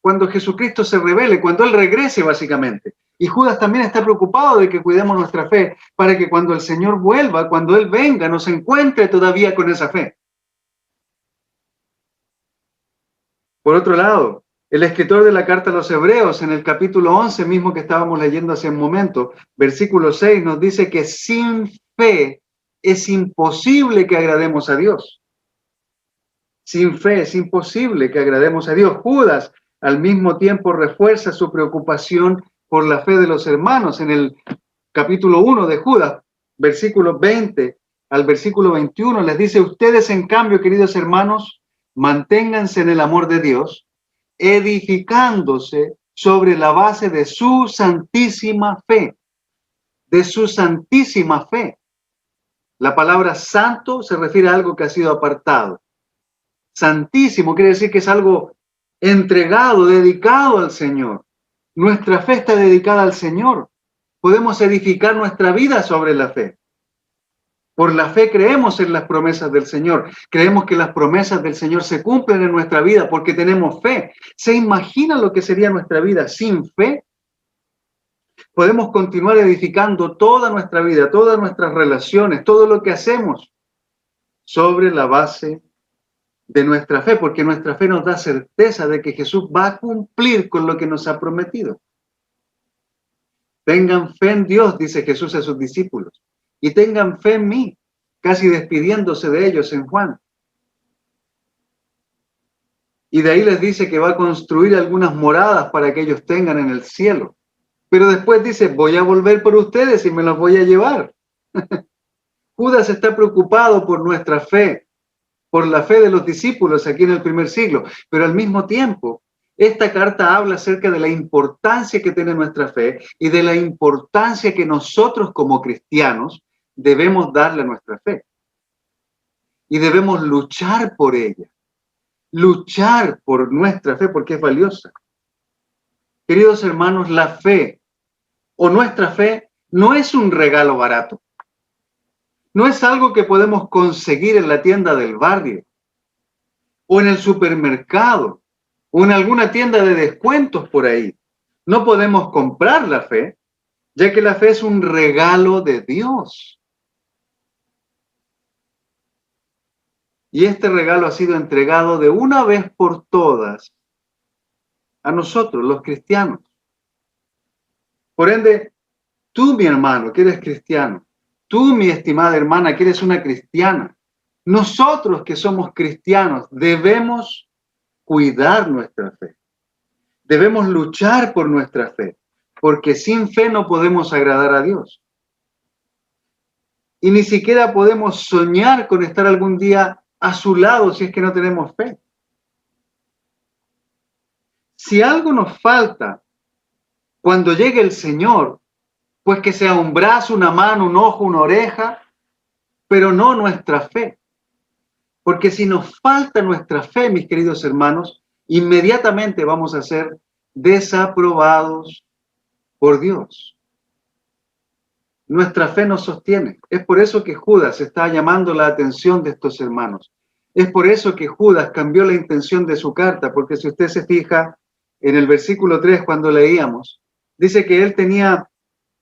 Cuando Jesucristo se revele, cuando Él regrese básicamente. Y Judas también está preocupado de que cuidemos nuestra fe para que cuando el Señor vuelva, cuando Él venga, nos encuentre todavía con esa fe. Por otro lado, el escritor de la carta a los Hebreos, en el capítulo 11 mismo que estábamos leyendo hace un momento, versículo 6, nos dice que sin fe es imposible que agrademos a Dios. Sin fe es imposible que agrademos a Dios. Judas al mismo tiempo refuerza su preocupación por la fe de los hermanos. En el capítulo 1 de Judas, versículo 20 al versículo 21, les dice: ustedes, en cambio, queridos hermanos, manténganse en el amor de Dios, edificándose sobre la base de su santísima fe. De su santísima fe. La palabra santo se refiere a algo que ha sido apartado. Santísimo quiere decir que es algo entregado, dedicado al Señor. Nuestra fe está dedicada al Señor. Podemos edificar nuestra vida sobre la fe. Por la fe creemos en las promesas del Señor. Creemos que las promesas del Señor se cumplen en nuestra vida porque tenemos fe. ¿Se imagina lo que sería nuestra vida sin fe? Podemos continuar edificando toda nuestra vida, todas nuestras relaciones, todo lo que hacemos sobre la base de nuestra fe, porque nuestra fe nos da certeza de que Jesús va a cumplir con lo que nos ha prometido. Tengan fe en Dios, dice Jesús a sus discípulos, y tengan fe en mí, casi despidiéndose de ellos en Juan. Y de ahí les dice que va a construir algunas moradas para que ellos tengan en el cielo. Pero después dice: voy a volver por ustedes y me los voy a llevar. Judas está preocupado por nuestra fe, por la fe de los discípulos aquí en el primer siglo, pero al mismo tiempo, esta carta habla acerca de la importancia que tiene nuestra fe y de la importancia que nosotros como cristianos debemos darle a nuestra fe. Y debemos luchar por ella, luchar por nuestra fe porque es valiosa. Queridos hermanos, la fe o nuestra fe no es un regalo barato. No es algo que podemos conseguir en la tienda del barrio, o en el supermercado, o en alguna tienda de descuentos por ahí. No podemos comprar la fe, ya que la fe es un regalo de Dios. Y este regalo ha sido entregado de una vez por todas a nosotros, los cristianos. Por ende, tú, mi hermano, que eres cristiano, tú, mi estimada hermana, que eres una cristiana, nosotros que somos cristianos debemos cuidar nuestra fe. Debemos luchar por nuestra fe, porque sin fe no podemos agradar a Dios. Y ni siquiera podemos soñar con estar algún día a su lado si es que no tenemos fe. Si algo nos falta cuando llegue el Señor, pues que sea un brazo, una mano, un ojo, una oreja, pero no nuestra fe. Porque si nos falta nuestra fe, mis queridos hermanos, inmediatamente vamos a ser desaprobados por Dios. Nuestra fe nos sostiene. Es por eso que Judas está llamando la atención de estos hermanos. Es por eso que Judas cambió la intención de su carta, porque si usted se fija en el versículo 3, cuando leíamos, dice que él tenía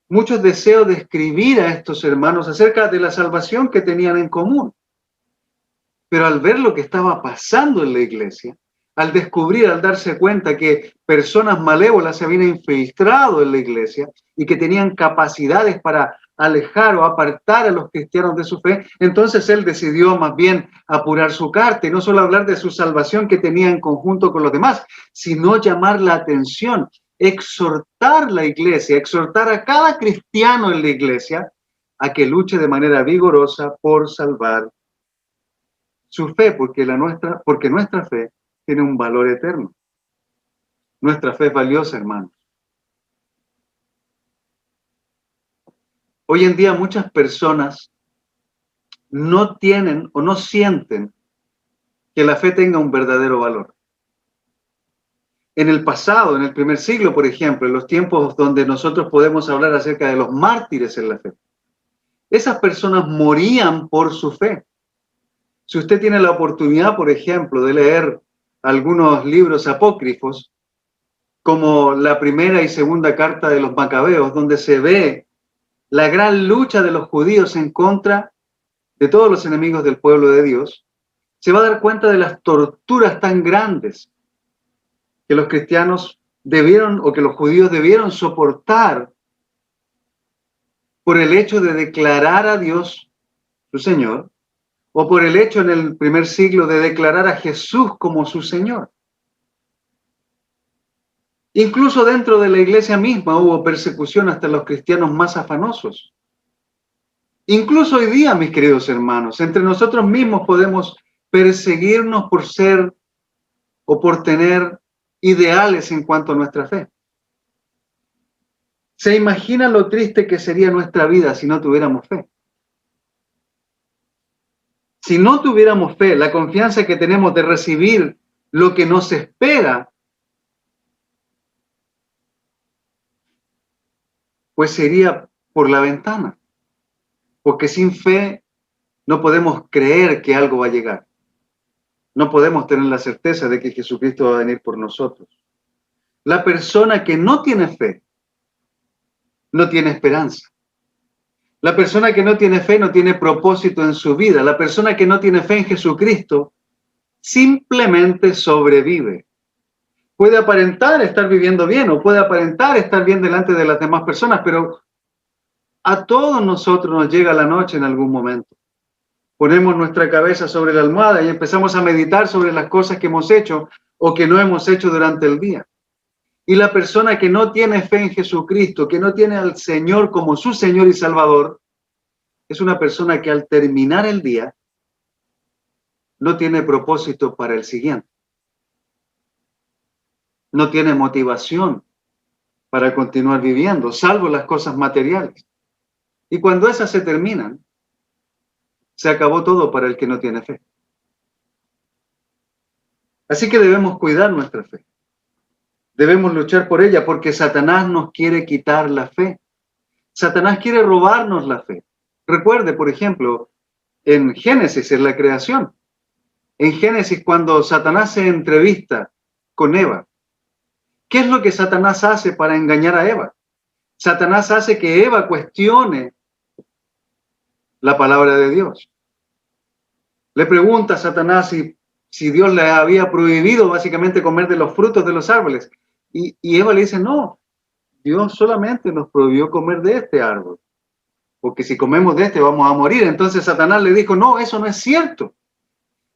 muchos deseos de escribir a estos hermanos acerca de la salvación que tenían en común. Pero al ver lo que estaba pasando en la iglesia, al descubrir, al darse cuenta que personas malévolas se habían infiltrado en la iglesia y que tenían capacidades para alejar o apartar a los cristianos de su fe, entonces él decidió más bien apurar su carta y no solo hablar de su salvación que tenía en conjunto con los demás, sino llamar la atención, exhortar a la iglesia, exhortar a cada cristiano en la iglesia a que luche de manera vigorosa por salvar su fe, porque nuestra fe tiene un valor eterno. Nuestra fe es valiosa, hermanos. Hoy en día muchas personas no tienen o no sienten que la fe tenga un verdadero valor. En el pasado, en el primer siglo, por ejemplo, en los tiempos donde nosotros podemos hablar acerca de los mártires en la fe, esas personas morían por su fe. Si usted tiene la oportunidad, por ejemplo, de leer algunos libros apócrifos, como la primera y segunda carta de los Macabeos, donde se ve la gran lucha de los judíos en contra de todos los enemigos del pueblo de Dios, se va a dar cuenta de las torturas tan grandes que los cristianos debieron o que los judíos debieron soportar por el hecho de declarar a Dios su Señor, o por el hecho en el primer siglo de declarar a Jesús como su Señor. Incluso dentro de la iglesia misma hubo persecución hasta los cristianos más afanosos. Incluso hoy día, mis queridos hermanos, entre nosotros mismos podemos perseguirnos por ser o por tener ideales en cuanto a nuestra fe. ¿Se imagina lo triste que sería nuestra vida si no tuviéramos fe? Si no tuviéramos fe, la confianza que tenemos de recibir lo que nos espera, pues se iría por la ventana. Porque sin fe no podemos creer que algo va a llegar. No podemos tener la certeza de que Jesucristo va a venir por nosotros. La persona que no tiene fe, no tiene esperanza. La persona que no tiene fe no tiene propósito en su vida. La persona que no tiene fe en Jesucristo simplemente sobrevive. Puede aparentar estar viviendo bien o puede aparentar estar bien delante de las demás personas, pero a todos nosotros nos llega la noche en algún momento. Ponemos nuestra cabeza sobre la almohada y empezamos a meditar sobre las cosas que hemos hecho o que no hemos hecho durante el día. Y la persona que no tiene fe en Jesucristo, que no tiene al Señor como su Señor y Salvador, es una persona que al terminar el día no tiene propósito para el siguiente. No tiene motivación para continuar viviendo, salvo las cosas materiales. Y cuando esas se terminan, se acabó todo para el que no tiene fe. Así que debemos cuidar nuestra fe. Debemos luchar por ella porque Satanás nos quiere quitar la fe. Satanás quiere robarnos la fe. Recuerde, por ejemplo, en Génesis, en la creación. En Génesis, cuando Satanás se entrevista con Eva, ¿qué es lo que Satanás hace para engañar a Eva? Satanás hace que Eva cuestione la palabra de Dios. Le pregunta a Satanás si Dios le había prohibido básicamente comer de los frutos de los árboles. Y Eva le dice, no, Dios solamente nos prohibió comer de este árbol, porque si comemos de este vamos a morir. Entonces Satanás le dijo, no, eso no es cierto.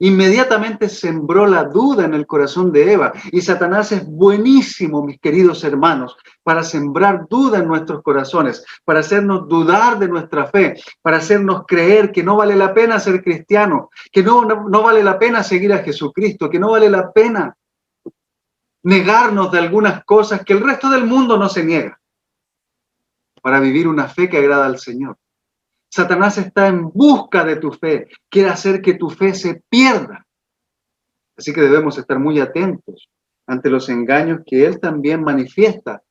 Inmediatamente sembró la duda en el corazón de Eva. Y Satanás es buenísimo, mis queridos hermanos, para sembrar duda en nuestros corazones, para hacernos dudar de nuestra fe, para hacernos creer que no vale la pena ser cristiano, que no vale la pena seguir a Jesucristo, que no vale la pena negarnos de algunas cosas que el resto del mundo no se niega. para vivir una fe que agrada al Señor. Satanás está en busca de tu fe, quiere hacer que tu fe se pierda. Así que debemos estar muy atentos ante los engaños que él también manifiesta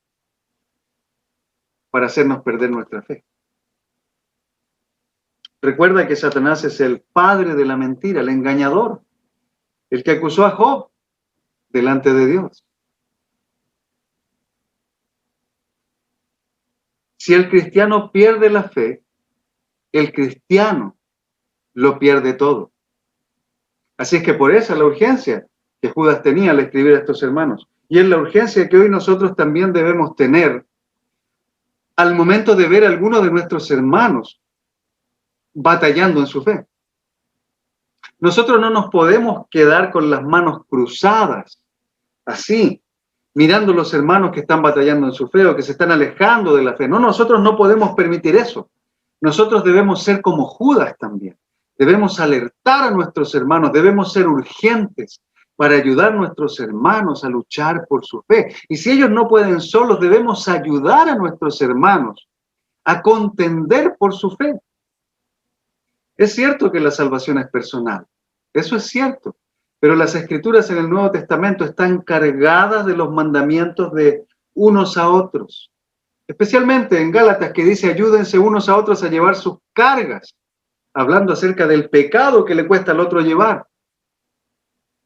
para hacernos perder nuestra fe. Recuerda que Satanás es el padre de la mentira, el engañador, el que acusó a Job delante de Dios. Si el cristiano pierde la fe, el cristiano lo pierde todo. Así es que por eso la urgencia que Judas tenía al escribir a estos hermanos, y es la urgencia que hoy nosotros también debemos tener al momento de ver a algunos de nuestros hermanos batallando en su fe. Nosotros no nos podemos quedar con las manos cruzadas, así, mirando los hermanos que están batallando en su fe o que se están alejando de la fe. No, nosotros no podemos permitir eso. Nosotros debemos ser como Judas también. Debemos alertar a nuestros hermanos, debemos ser urgentes para ayudar a nuestros hermanos a luchar por su fe. Y si ellos no pueden solos, debemos ayudar a nuestros hermanos a contender por su fe. Es cierto que la salvación es personal, eso es cierto, pero las Escrituras en el Nuevo Testamento están cargadas de los mandamientos de unos a otros, especialmente en Gálatas, que dice ayúdense unos a otros a llevar sus cargas, hablando acerca del pecado que le cuesta al otro llevar.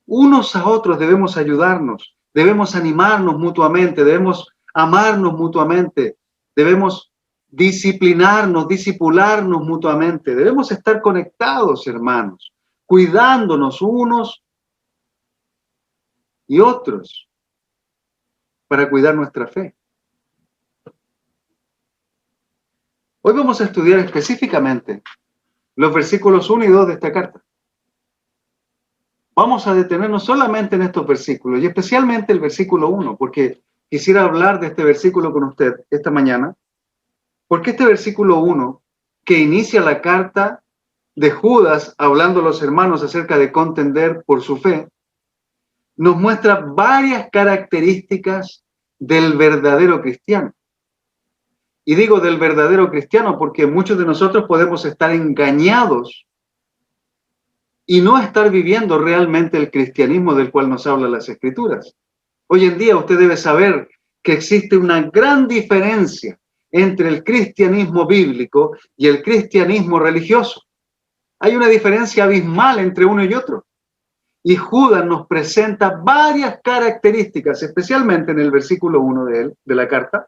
Unos a otros debemos ayudarnos, debemos animarnos mutuamente, debemos amarnos mutuamente, debemos disciplinarnos, disipularnos mutuamente. Debemos estar conectados, hermanos, cuidándonos unos y otros para cuidar nuestra fe. Hoy vamos a estudiar específicamente los versículos 1 y 2 de esta carta. Vamos a detenernos solamente en estos versículos, y especialmente el versículo 1, porque quisiera hablar de este versículo con usted esta mañana, porque este versículo 1, que inicia la carta de Judas hablando a los hermanos acerca de contender por su fe, nos muestra varias características del verdadero cristiano. Y digo del verdadero cristiano porque muchos de nosotros podemos estar engañados y no estar viviendo realmente el cristianismo del cual nos hablan las Escrituras. Hoy en día usted debe saber que existe una gran diferencia entre el cristianismo bíblico y el cristianismo religioso. Hay una diferencia abismal entre uno y otro. Y Judas nos presenta varias características, especialmente en el versículo 1 de la carta,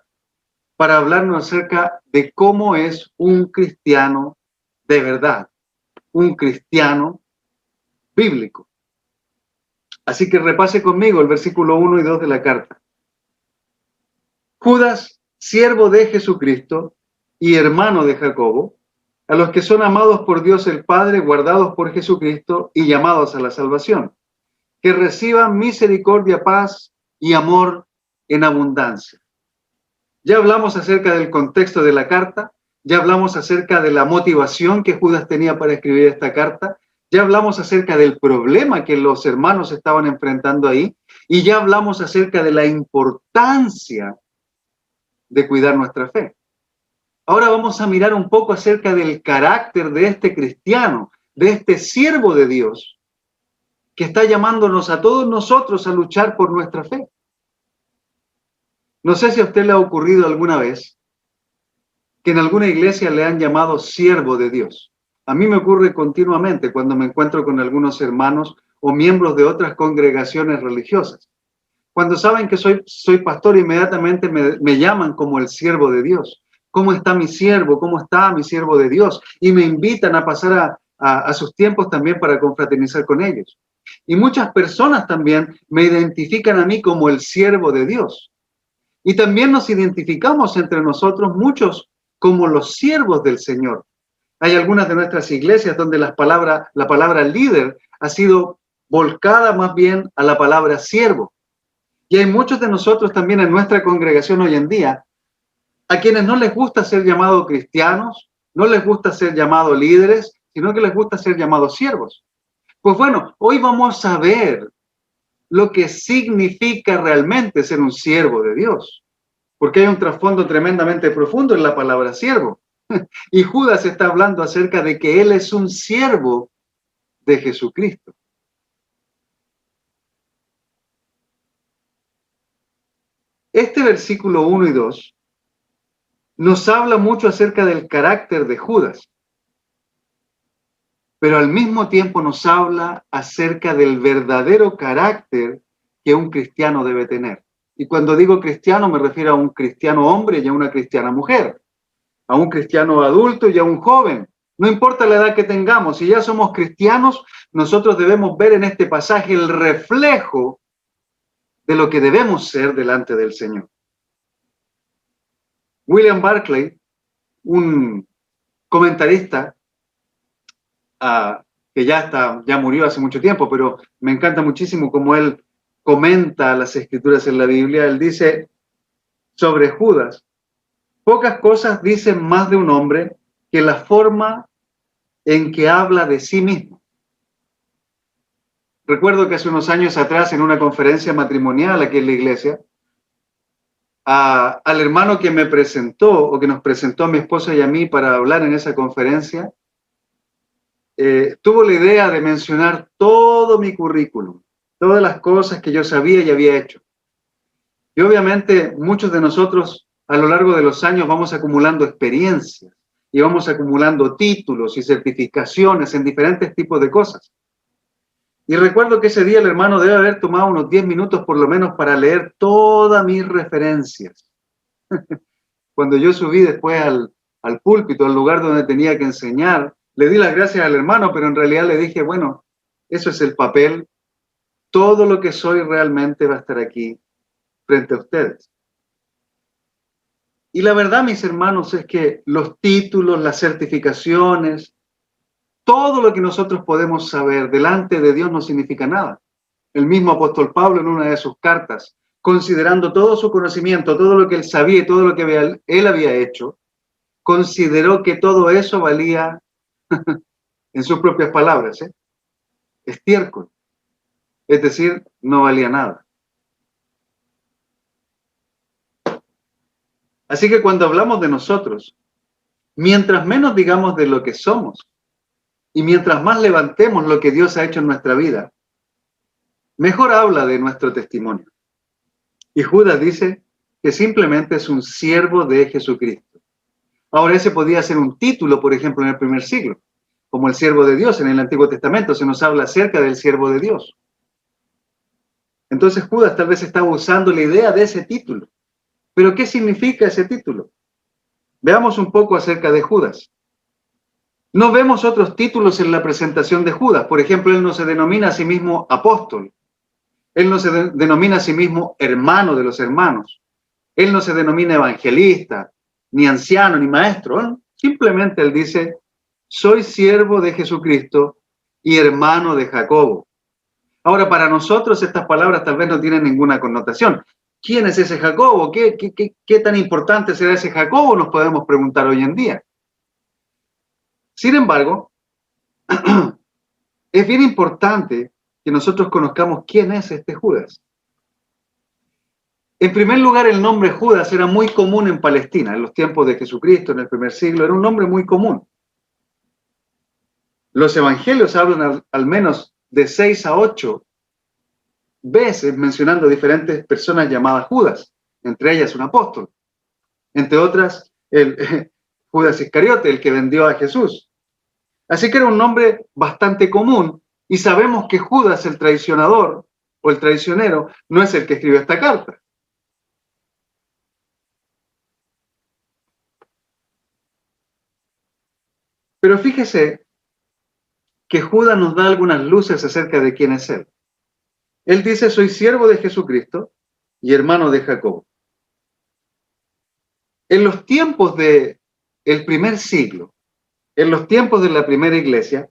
para hablarnos acerca de cómo es un cristiano de verdad, un cristiano bíblico. Así que repase conmigo el versículo 1 y 2 de la carta. Judas, siervo de Jesucristo y hermano de Jacobo, a los que son amados por Dios el Padre, guardados por Jesucristo y llamados a la salvación, que reciban misericordia, paz y amor en abundancia. Ya hablamos acerca del contexto de la carta, ya hablamos acerca de la motivación que Judas tenía para escribir esta carta, ya hablamos acerca del problema que los hermanos estaban enfrentando ahí, y ya hablamos acerca de la importancia de cuidar nuestra fe. Ahora vamos a mirar un poco acerca del carácter de este cristiano, de este siervo de Dios, que está llamándonos a todos nosotros a luchar por nuestra fe. No sé si a usted le ha ocurrido alguna vez que en alguna iglesia le han llamado siervo de Dios. A mí me ocurre continuamente cuando me encuentro con algunos hermanos o miembros de otras congregaciones religiosas. Cuando saben que soy pastor, inmediatamente me llaman como el siervo de Dios. ¿Cómo está mi siervo? ¿Cómo está mi siervo de Dios? Y me invitan a pasar a sus tiempos también para confraternizar con ellos. Y muchas personas también me identifican a mí como el siervo de Dios. Y también nos identificamos entre nosotros muchos como los siervos del Señor. Hay algunas de nuestras iglesias donde la palabra líder ha sido volcada más bien a la palabra siervo. Y hay muchos de nosotros también en nuestra congregación hoy en día a quienes no les gusta ser llamados cristianos, no les gusta ser llamados líderes, sino que les gusta ser llamados siervos. Pues bueno, hoy vamos a ver lo que significa realmente ser un siervo de Dios. porque hay un trasfondo tremendamente profundo en la palabra siervo. Y Judas está hablando acerca de que él es un siervo de Jesucristo. Este versículo 1 y 2 nos habla mucho acerca del carácter de Judas, pero al mismo tiempo nos habla acerca del verdadero carácter que un cristiano debe tener. Y cuando digo cristiano me refiero a un cristiano hombre y a una cristiana mujer, a un cristiano adulto y a un joven. No importa la edad que tengamos, si ya somos cristianos, nosotros debemos ver en este pasaje el reflejo de lo que debemos ser delante del Señor. William Barclay, un comentarista que ya murió hace mucho tiempo, pero me encanta muchísimo cómo él comenta las escrituras en la Biblia. Él dice sobre Judas: pocas cosas dicen más de un hombre que la forma en que habla de sí mismo. Recuerdo que hace unos años atrás, en una conferencia matrimonial aquí en la iglesia, al hermano que me presentó, o que nos presentó a mi esposa y a mí para hablar en esa conferencia, tuvo la idea de mencionar todo mi currículum, todas las cosas que yo sabía y había hecho. Y obviamente muchos de nosotros a lo largo de los años vamos acumulando experiencias y vamos acumulando títulos y certificaciones en diferentes tipos de cosas. Y recuerdo que ese día el hermano debe haber tomado unos 10 minutos por lo menos para leer todas mis referencias. Cuando yo subí después al púlpito, al lugar donde tenía que enseñar, le di las gracias al hermano, pero en realidad le dije, bueno, eso es el papel, todo lo que soy realmente va a estar aquí frente a ustedes. Y la verdad, mis hermanos, es que los títulos, las certificaciones, todo lo que nosotros podemos saber delante de Dios no significa nada. El mismo apóstol Pablo en una de sus cartas, considerando todo su conocimiento, todo lo que él sabía y todo lo que él había hecho, consideró que todo eso valía, en sus propias palabras, estiércol. Es decir, no valía nada. Así que cuando hablamos de nosotros, mientras menos digamos de lo que somos y mientras más levantemos lo que Dios ha hecho en nuestra vida, mejor habla de nuestro testimonio. Y Judas dice que simplemente es un siervo de Jesucristo. Ahora, ese podía ser un título, por ejemplo, en el primer siglo, como el siervo de Dios. En el Antiguo Testamento se nos habla acerca del siervo de Dios. Entonces Judas tal vez estaba usando la idea de ese título. ¿Pero qué significa ese título? Veamos un poco acerca de Judas. No vemos otros títulos en la presentación de Judas. Por ejemplo, él no se denomina a sí mismo apóstol. Él no se denomina a sí mismo hermano de los hermanos. Él no se denomina evangelista, ni anciano, ni maestro. Simplemente él dice, soy siervo de Jesucristo y hermano de Jacobo. Ahora, para nosotros estas palabras tal vez no tienen ninguna connotación. ¿Quién es ese Jacobo? ¿Qué tan importante será ese Jacobo? Nos podemos preguntar hoy en día. Sin embargo, es bien importante que nosotros conozcamos quién es este Judas. En primer lugar, el nombre Judas era muy común en Palestina, en los tiempos de Jesucristo, en el primer siglo, era un nombre muy común. Los evangelios hablan al menos de 6 a 8 veces mencionando diferentes personas llamadas Judas, entre ellas un apóstol, entre otras el Judas Iscariote, el que vendió a Jesús. Así que era un nombre bastante común y sabemos que Judas, el traicionador o el traicionero, no es el que escribió esta carta. Pero fíjese que Judas nos da algunas luces acerca de quién es él. Él dice, soy siervo de Jesucristo y hermano de Jacobo. En los tiempos del primer siglo, en los tiempos de la primera iglesia,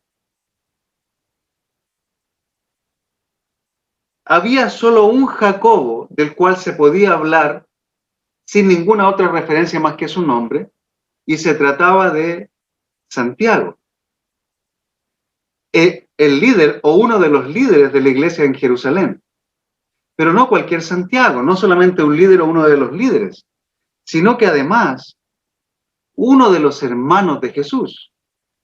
había solo un Jacobo del cual se podía hablar sin ninguna otra referencia más que su nombre, y se trataba de Santiago. El líder o uno de los líderes de la iglesia en Jerusalén. Pero no cualquier Santiago, no solamente un líder o uno de los líderes, sino que además uno de los hermanos de Jesús.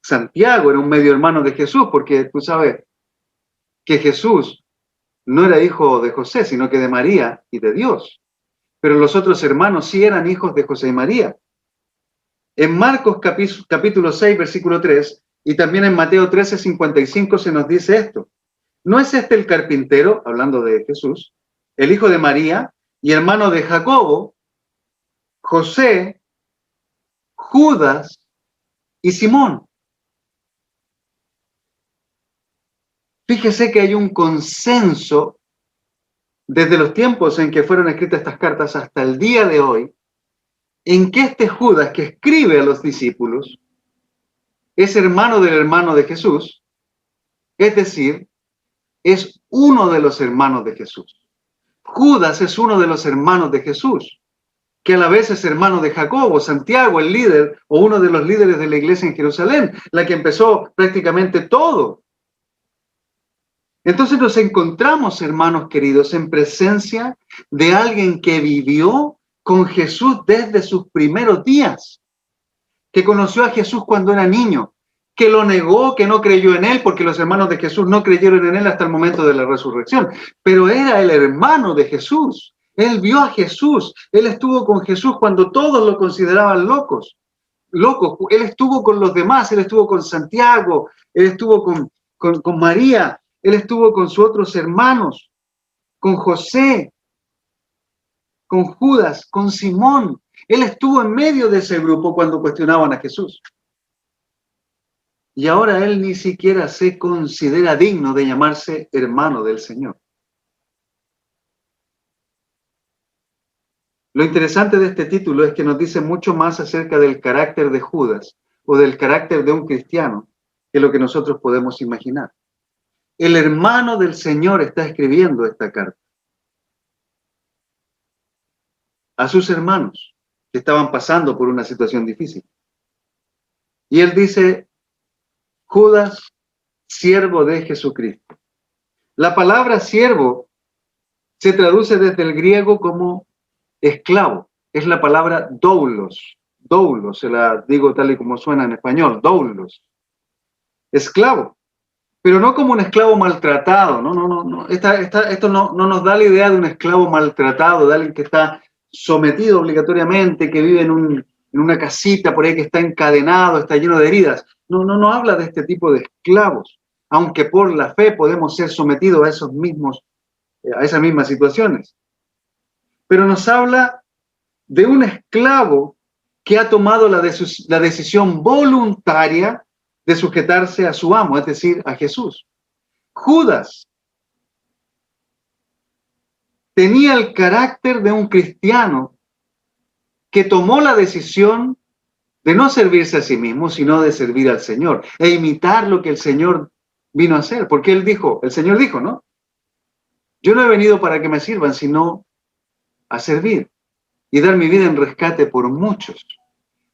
Santiago era un medio hermano de Jesús, porque tú sabes que Jesús no era hijo de José, sino que de María y de Dios. Pero los otros hermanos sí eran hijos de José y María. En Marcos capítulo 6, versículo 3, y también en Mateo 13, 55 se nos dice esto. ¿No es este el carpintero, hablando de Jesús, el hijo de María y hermano de Jacobo, José, Judas y Simón? Fíjese que hay un consenso desde los tiempos en que fueron escritas estas cartas hasta el día de hoy, en que este Judas que escribe a los discípulos es hermano del hermano de Jesús, es decir, es uno de los hermanos de Jesús. Judas es uno de los hermanos de Jesús, que a la vez es hermano de Jacobo, Santiago, el líder o uno de los líderes de la iglesia en Jerusalén, la que empezó prácticamente todo. Entonces nos encontramos, hermanos queridos, en presencia de alguien que vivió con Jesús desde sus primeros días, que conoció a Jesús cuando era niño, que lo negó, que no creyó en él, porque los hermanos de Jesús no creyeron en él hasta el momento de la resurrección, pero era el hermano de Jesús. Él vio a Jesús, él estuvo con Jesús cuando todos lo consideraban locos. Él estuvo con los demás, él estuvo con Santiago, él estuvo con María, él estuvo con sus otros hermanos, con José, con Judas, con Simón. Él estuvo en medio de ese grupo cuando cuestionaban a Jesús. Y ahora él ni siquiera se considera digno de llamarse hermano del Señor. Lo interesante de este título es que nos dice mucho más acerca del carácter de Judas o del carácter de un cristiano que lo que nosotros podemos imaginar. El hermano del Señor está escribiendo esta carta a sus hermanos que estaban pasando por una situación difícil. Y él dice, Judas, siervo de Jesucristo. La palabra siervo se traduce desde el griego como esclavo. Es la palabra doulos. Doulos, se la digo tal y como suena en español, doulos. Esclavo. Pero no como un esclavo maltratado. No. Esto no nos da la idea de un esclavo maltratado, de alguien que está sometido obligatoriamente, que vive en una casita por ahí, que está encadenado, está lleno de heridas. No habla de este tipo de esclavos, aunque por la fe podemos ser sometidos a esas mismas situaciones. Pero nos habla de un esclavo que ha tomado la decisión voluntaria de sujetarse a su amo, es decir, a Jesús. Judas tenía el carácter de un cristiano que tomó la decisión de no servirse a sí mismo, sino de servir al Señor e imitar lo que el Señor vino a hacer. Porque el Señor dijo, ¿no? Yo no he venido para que me sirvan, sino a servir y dar mi vida en rescate por muchos.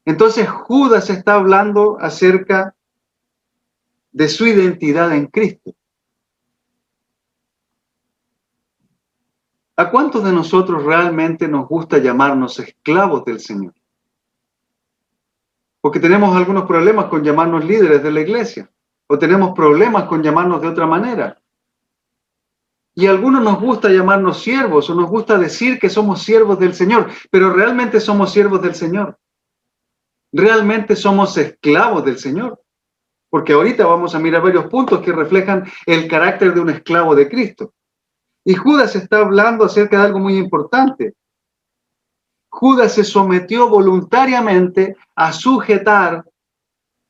Entonces Judas está hablando acerca de su identidad en Cristo. ¿A cuántos de nosotros realmente nos gusta llamarnos esclavos del Señor? Porque tenemos algunos problemas con llamarnos líderes de la iglesia, o tenemos problemas con llamarnos de otra manera. Y a algunos nos gusta llamarnos siervos, o nos gusta decir que somos siervos del Señor, pero realmente somos siervos del Señor. Realmente somos esclavos del Señor. Porque ahorita vamos a mirar varios puntos que reflejan el carácter de un esclavo de Cristo. Y Judas está hablando acerca de algo muy importante. Judas se sometió voluntariamente a sujetar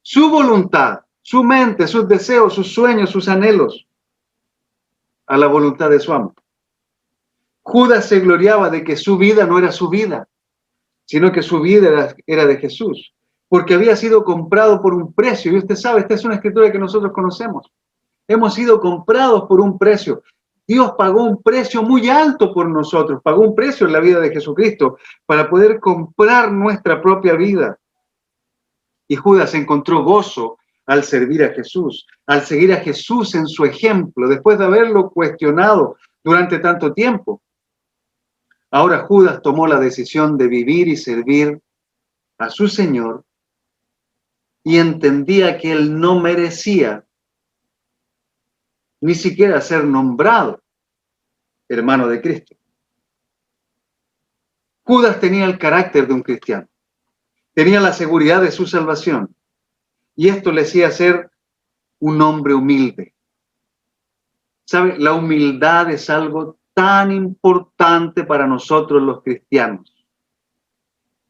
su voluntad, su mente, sus deseos, sus sueños, sus anhelos a la voluntad de su amo. Judas se gloriaba de que su vida no era su vida, sino que su vida era de Jesús, porque había sido comprado por un precio. Y usted sabe, esta es una escritura que nosotros conocemos. Hemos sido comprados por un precio. Dios pagó un precio muy alto por nosotros, pagó un precio en la vida de Jesucristo para poder comprar nuestra propia vida. Y Judas encontró gozo al servir a Jesús, al seguir a Jesús en su ejemplo, después de haberlo cuestionado durante tanto tiempo. Ahora Judas tomó la decisión de vivir y servir a su Señor y entendía que él no merecía ni siquiera ser nombrado hermano de Cristo. Judas tenía el carácter de un cristiano, tenía la seguridad de su salvación y esto le hacía ser un hombre humilde. ¿Sabe? La humildad es algo tan importante para nosotros los cristianos.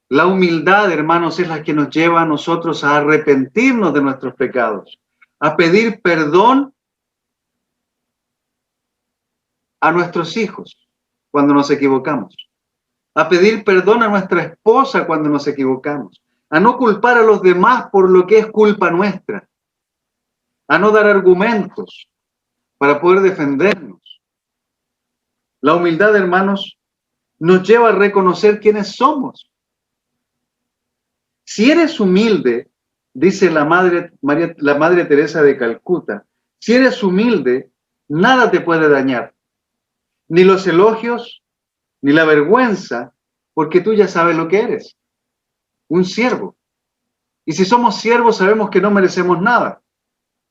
La humildad, hermanos, es la que nos lleva a nosotros a arrepentirnos de nuestros pecados, a pedir perdón a nuestros hijos cuando nos equivocamos, a pedir perdón a nuestra esposa cuando nos equivocamos, a no culpar a los demás por lo que es culpa nuestra, a no dar argumentos para poder defendernos. La humildad, hermanos, nos lleva a reconocer quiénes somos. Si eres humilde, dice la Madre Teresa de Calcuta, si eres humilde, nada te puede dañar, ni los elogios, ni la vergüenza, porque tú ya sabes lo que eres, un siervo. Y si somos siervos sabemos que no merecemos nada.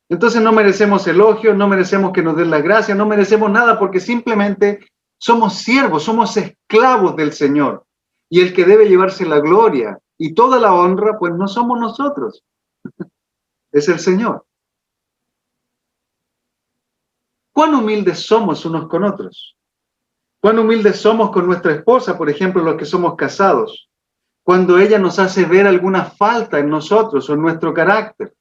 Entonces no merecemos elogios, no merecemos que nos den la gracia, no merecemos nada porque simplemente somos siervos, somos esclavos del Señor. Y el que debe llevarse la gloria y toda la honra, pues no somos nosotros, es el Señor. ¿Cuán humildes somos unos con otros? ¿Cuán humildes somos con nuestra esposa, por ejemplo, los que somos casados? Cuando ella nos hace ver alguna falta en nosotros o en nuestro carácter.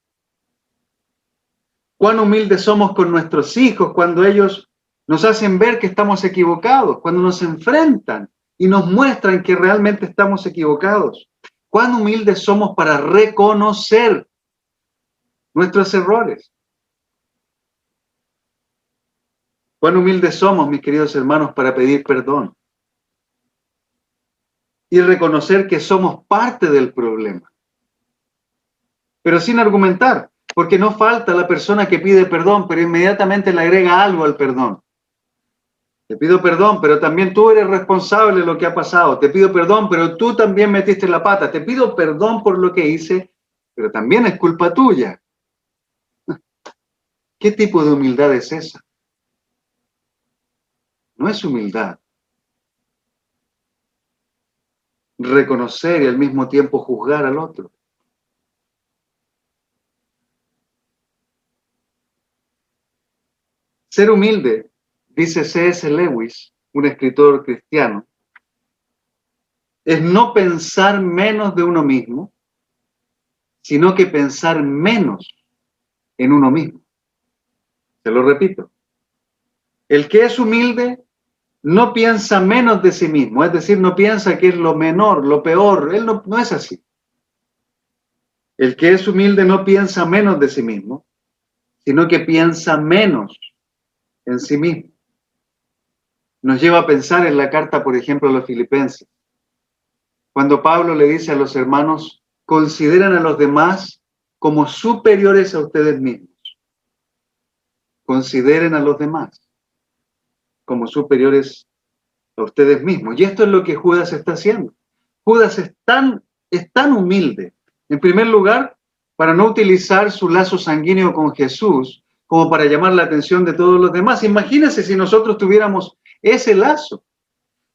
¿Cuán humildes somos con nuestros hijos cuando ellos nos hacen ver que estamos equivocados? Cuando nos enfrentan y nos muestran que realmente estamos equivocados. ¿Cuán humildes somos para reconocer nuestros errores? ¿Cuán humildes somos, mis queridos hermanos, para pedir perdón? Y reconocer que somos parte del problema. Pero sin argumentar, porque no falta la persona que pide perdón, pero inmediatamente le agrega algo al perdón. Te pido perdón, pero también tú eres responsable de lo que ha pasado. Te pido perdón, pero tú también metiste la pata. Te pido perdón por lo que hice, pero también es culpa tuya. ¿Qué tipo de humildad es esa? No es humildad. Reconocer y al mismo tiempo juzgar al otro. Ser humilde, dice C.S. Lewis, un escritor cristiano, es no pensar menos de uno mismo, sino que pensar menos en uno mismo. Se lo repito. El que es humilde no piensa menos de sí mismo, es decir, no piensa que es lo menor, lo peor. Él no es así. El que es humilde no piensa menos de sí mismo, sino que piensa menos en sí mismo. Nos lleva a pensar en la carta, por ejemplo, a los filipenses. Cuando Pablo le dice a los hermanos, consideren a los demás como superiores a ustedes mismos. Consideren a los demás como superiores a ustedes mismos. Y esto es lo que Judas está haciendo. Judas es tan humilde, en primer lugar, para no utilizar su lazo sanguíneo con Jesús como para llamar la atención de todos los demás. Imagínense si nosotros tuviéramos ese lazo,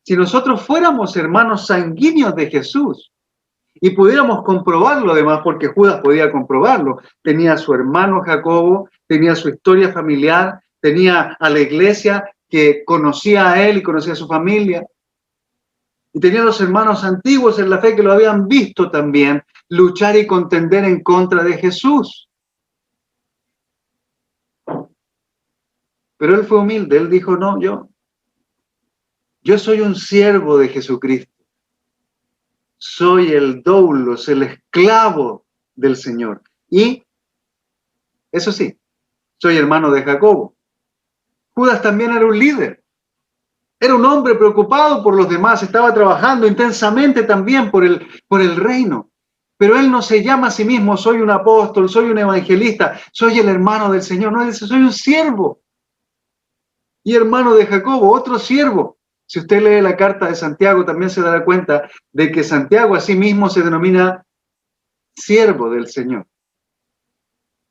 si nosotros fuéramos hermanos sanguíneos de Jesús y pudiéramos comprobarlo además, porque Judas podía comprobarlo. Tenía a su hermano Jacobo, tenía su historia familiar, tenía a la iglesia que conocía a él y conocía a su familia. Y tenía a los hermanos antiguos en la fe que lo habían visto también luchar y contender en contra de Jesús. Pero él fue humilde, él dijo, no, yo soy un siervo de Jesucristo. Soy el doulos, el esclavo del Señor. Y, eso sí, soy hermano de Jacobo. Judas también era un líder. Era un hombre preocupado por los demás, estaba trabajando intensamente también por el reino. Pero él no se llama a sí mismo, soy un apóstol, soy un evangelista, soy el hermano del Señor. No, él dice, soy un siervo. Y hermano de Jacobo, otro siervo. Si usted lee la carta de Santiago, también se dará cuenta de que Santiago a sí mismo se denomina siervo del Señor.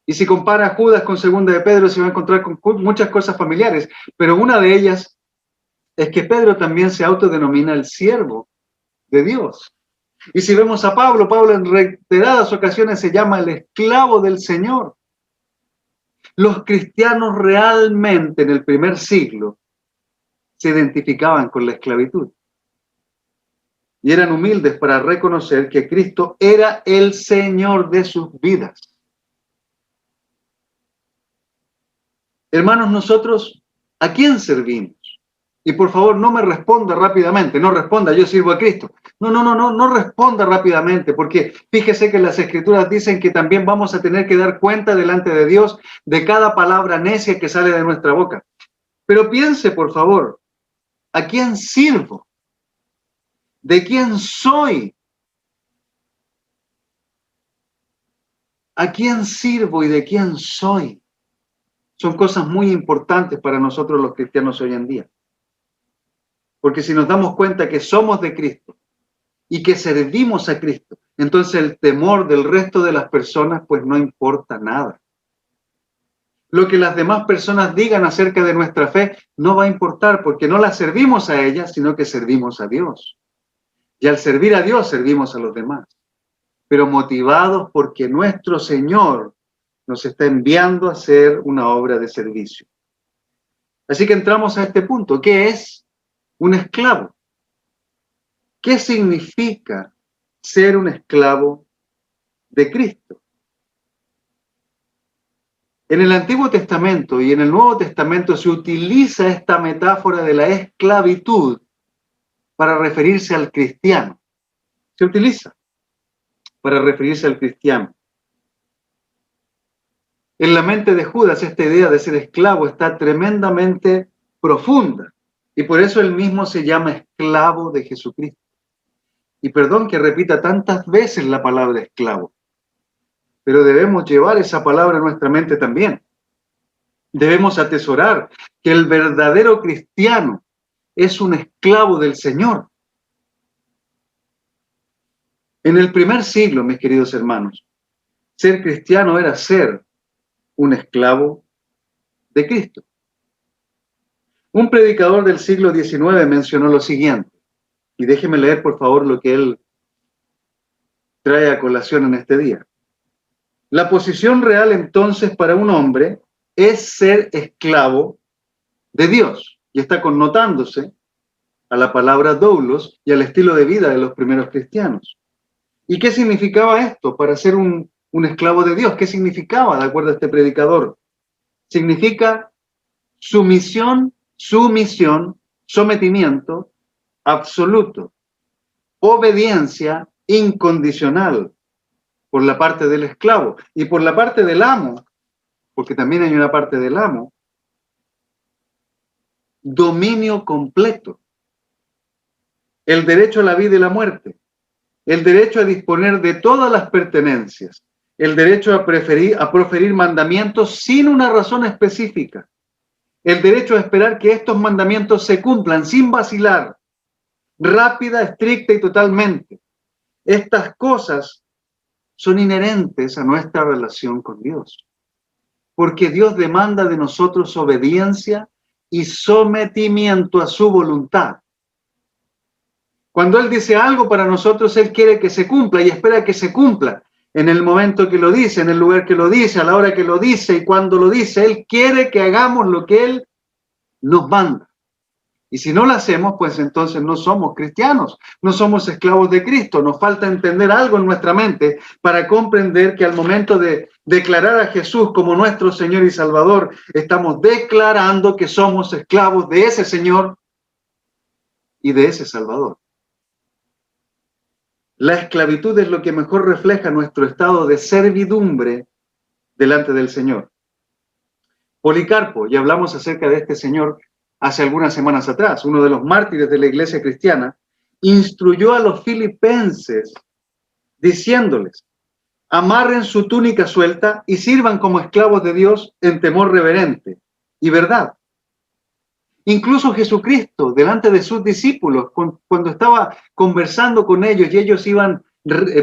Y si compara a Judas con Segunda de Pedro, se va a encontrar con muchas cosas familiares, pero una de ellas es que Pedro también se autodenomina el siervo de Dios. Y si vemos a Pablo, Pablo en reiteradas ocasiones se llama el esclavo del Señor. Los cristianos realmente en el primer siglo se identificaban con la esclavitud. Y eran humildes para reconocer que Cristo era el Señor de sus vidas. Hermanos, nosotros, ¿a quién servimos? Y por favor, no me responda rápidamente, no responda, yo sirvo a Cristo. No responda rápidamente, porque fíjese que las Escrituras dicen que también vamos a tener que dar cuenta delante de Dios de cada palabra necia que sale de nuestra boca. Pero piense, por favor, ¿a quién sirvo? ¿De quién soy? ¿A quién sirvo y de quién soy? Son cosas muy importantes para nosotros los cristianos hoy en día. Porque si nos damos cuenta que somos de Cristo y que servimos a Cristo, entonces el temor del resto de las personas pues no importa nada. Lo que las demás personas digan acerca de nuestra fe no va a importar porque no la servimos a ellas, sino que servimos a Dios. Y al servir a Dios servimos a los demás. Pero motivados porque nuestro Señor nos está enviando a hacer una obra de servicio. Así que entramos a este punto. ¿Qué es un esclavo? ¿Qué significa ser un esclavo de Cristo? En el Antiguo Testamento y en el Nuevo Testamento se utiliza esta metáfora de la esclavitud para referirse al cristiano. Se utiliza para referirse al cristiano. En la mente de Judas esta idea de ser esclavo está tremendamente profunda y por eso él mismo se llama esclavo de Jesucristo. Y perdón que repita tantas veces la palabra esclavo, pero debemos llevar esa palabra a nuestra mente también. Debemos atesorar que el verdadero cristiano es un esclavo del Señor. En el primer siglo, mis queridos hermanos, ser cristiano era ser un esclavo de Cristo. Un predicador del siglo XIX mencionó lo siguiente, y déjeme leer por favor lo que él trae a colación en este día. La posición real entonces para un hombre es ser esclavo de Dios, y está connotándose a la palabra doulos y al estilo de vida de los primeros cristianos. ¿Y qué significaba esto para ser un esclavo de Dios? ¿Qué significaba, de acuerdo a este predicador? Significa sumisión, sometimiento absoluto, obediencia incondicional por la parte del esclavo y por la parte del amo, porque también hay una parte del amo, dominio completo, el derecho a la vida y la muerte, el derecho a disponer de todas las pertenencias, el derecho a proferir mandamientos sin una razón específica, el derecho a esperar que estos mandamientos se cumplan sin vacilar, rápida, estricta y totalmente. Estas cosas son inherentes a nuestra relación con Dios, porque Dios demanda de nosotros obediencia y sometimiento a su voluntad. Cuando Él dice algo para nosotros, Él quiere que se cumpla y espera que se cumpla en el momento que lo dice, en el lugar que lo dice, a la hora que lo dice y cuando lo dice. Él quiere que hagamos lo que Él nos manda. Y si no lo hacemos, pues entonces no somos cristianos, no somos esclavos de Cristo. Nos falta entender algo en nuestra mente para comprender que al momento de declarar a Jesús como nuestro Señor y Salvador, estamos declarando que somos esclavos de ese Señor y de ese Salvador. La esclavitud es lo que mejor refleja nuestro estado de servidumbre delante del Señor. Policarpo, y hablamos acerca de este señor hace algunas semanas atrás, uno de los mártires de la iglesia cristiana, instruyó a los filipenses diciéndoles: amarren su túnica suelta y sirvan como esclavos de Dios en temor reverente y verdad. Incluso Jesucristo, delante de sus discípulos, cuando estaba conversando con ellos y ellos iban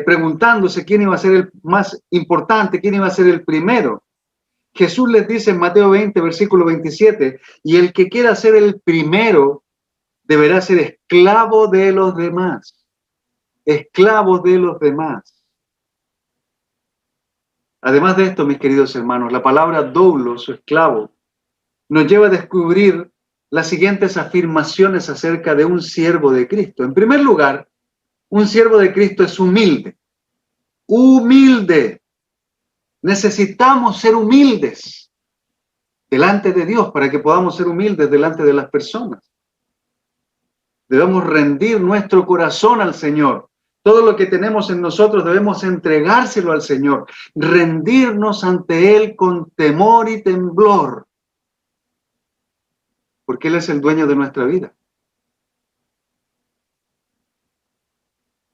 preguntándose quién iba a ser el más importante, quién iba a ser el primero, Jesús les dice en Mateo 20, versículo 27, y el que quiera ser el primero deberá ser esclavo de los demás. Esclavo de los demás. Además de esto, mis queridos hermanos, la palabra doulos o esclavo nos lleva a descubrir las siguientes afirmaciones acerca de un siervo de Cristo. En primer lugar, un siervo de Cristo es humilde. Humilde. Necesitamos ser humildes delante de Dios para que podamos ser humildes delante de las personas. Debemos rendir nuestro corazón al Señor. Todo lo que tenemos en nosotros debemos entregárselo al Señor. Rendirnos ante Él con temor y temblor. Porque Él es el dueño de nuestra vida.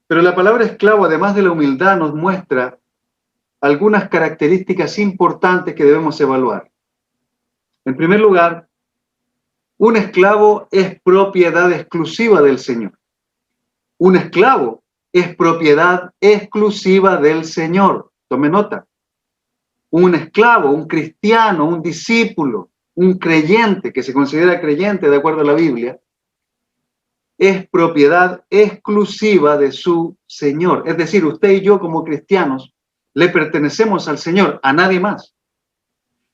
Pero la palabra esclavo, además de la humildad, nos muestra algunas características importantes que debemos evaluar. En primer lugar, un esclavo es propiedad exclusiva del Señor. Un esclavo es propiedad exclusiva del Señor. Tome nota. Un esclavo, un cristiano, un discípulo, un creyente que se considera creyente de acuerdo a la Biblia, es propiedad exclusiva de su Señor. Es decir, usted y yo como cristianos le pertenecemos al Señor, a nadie más.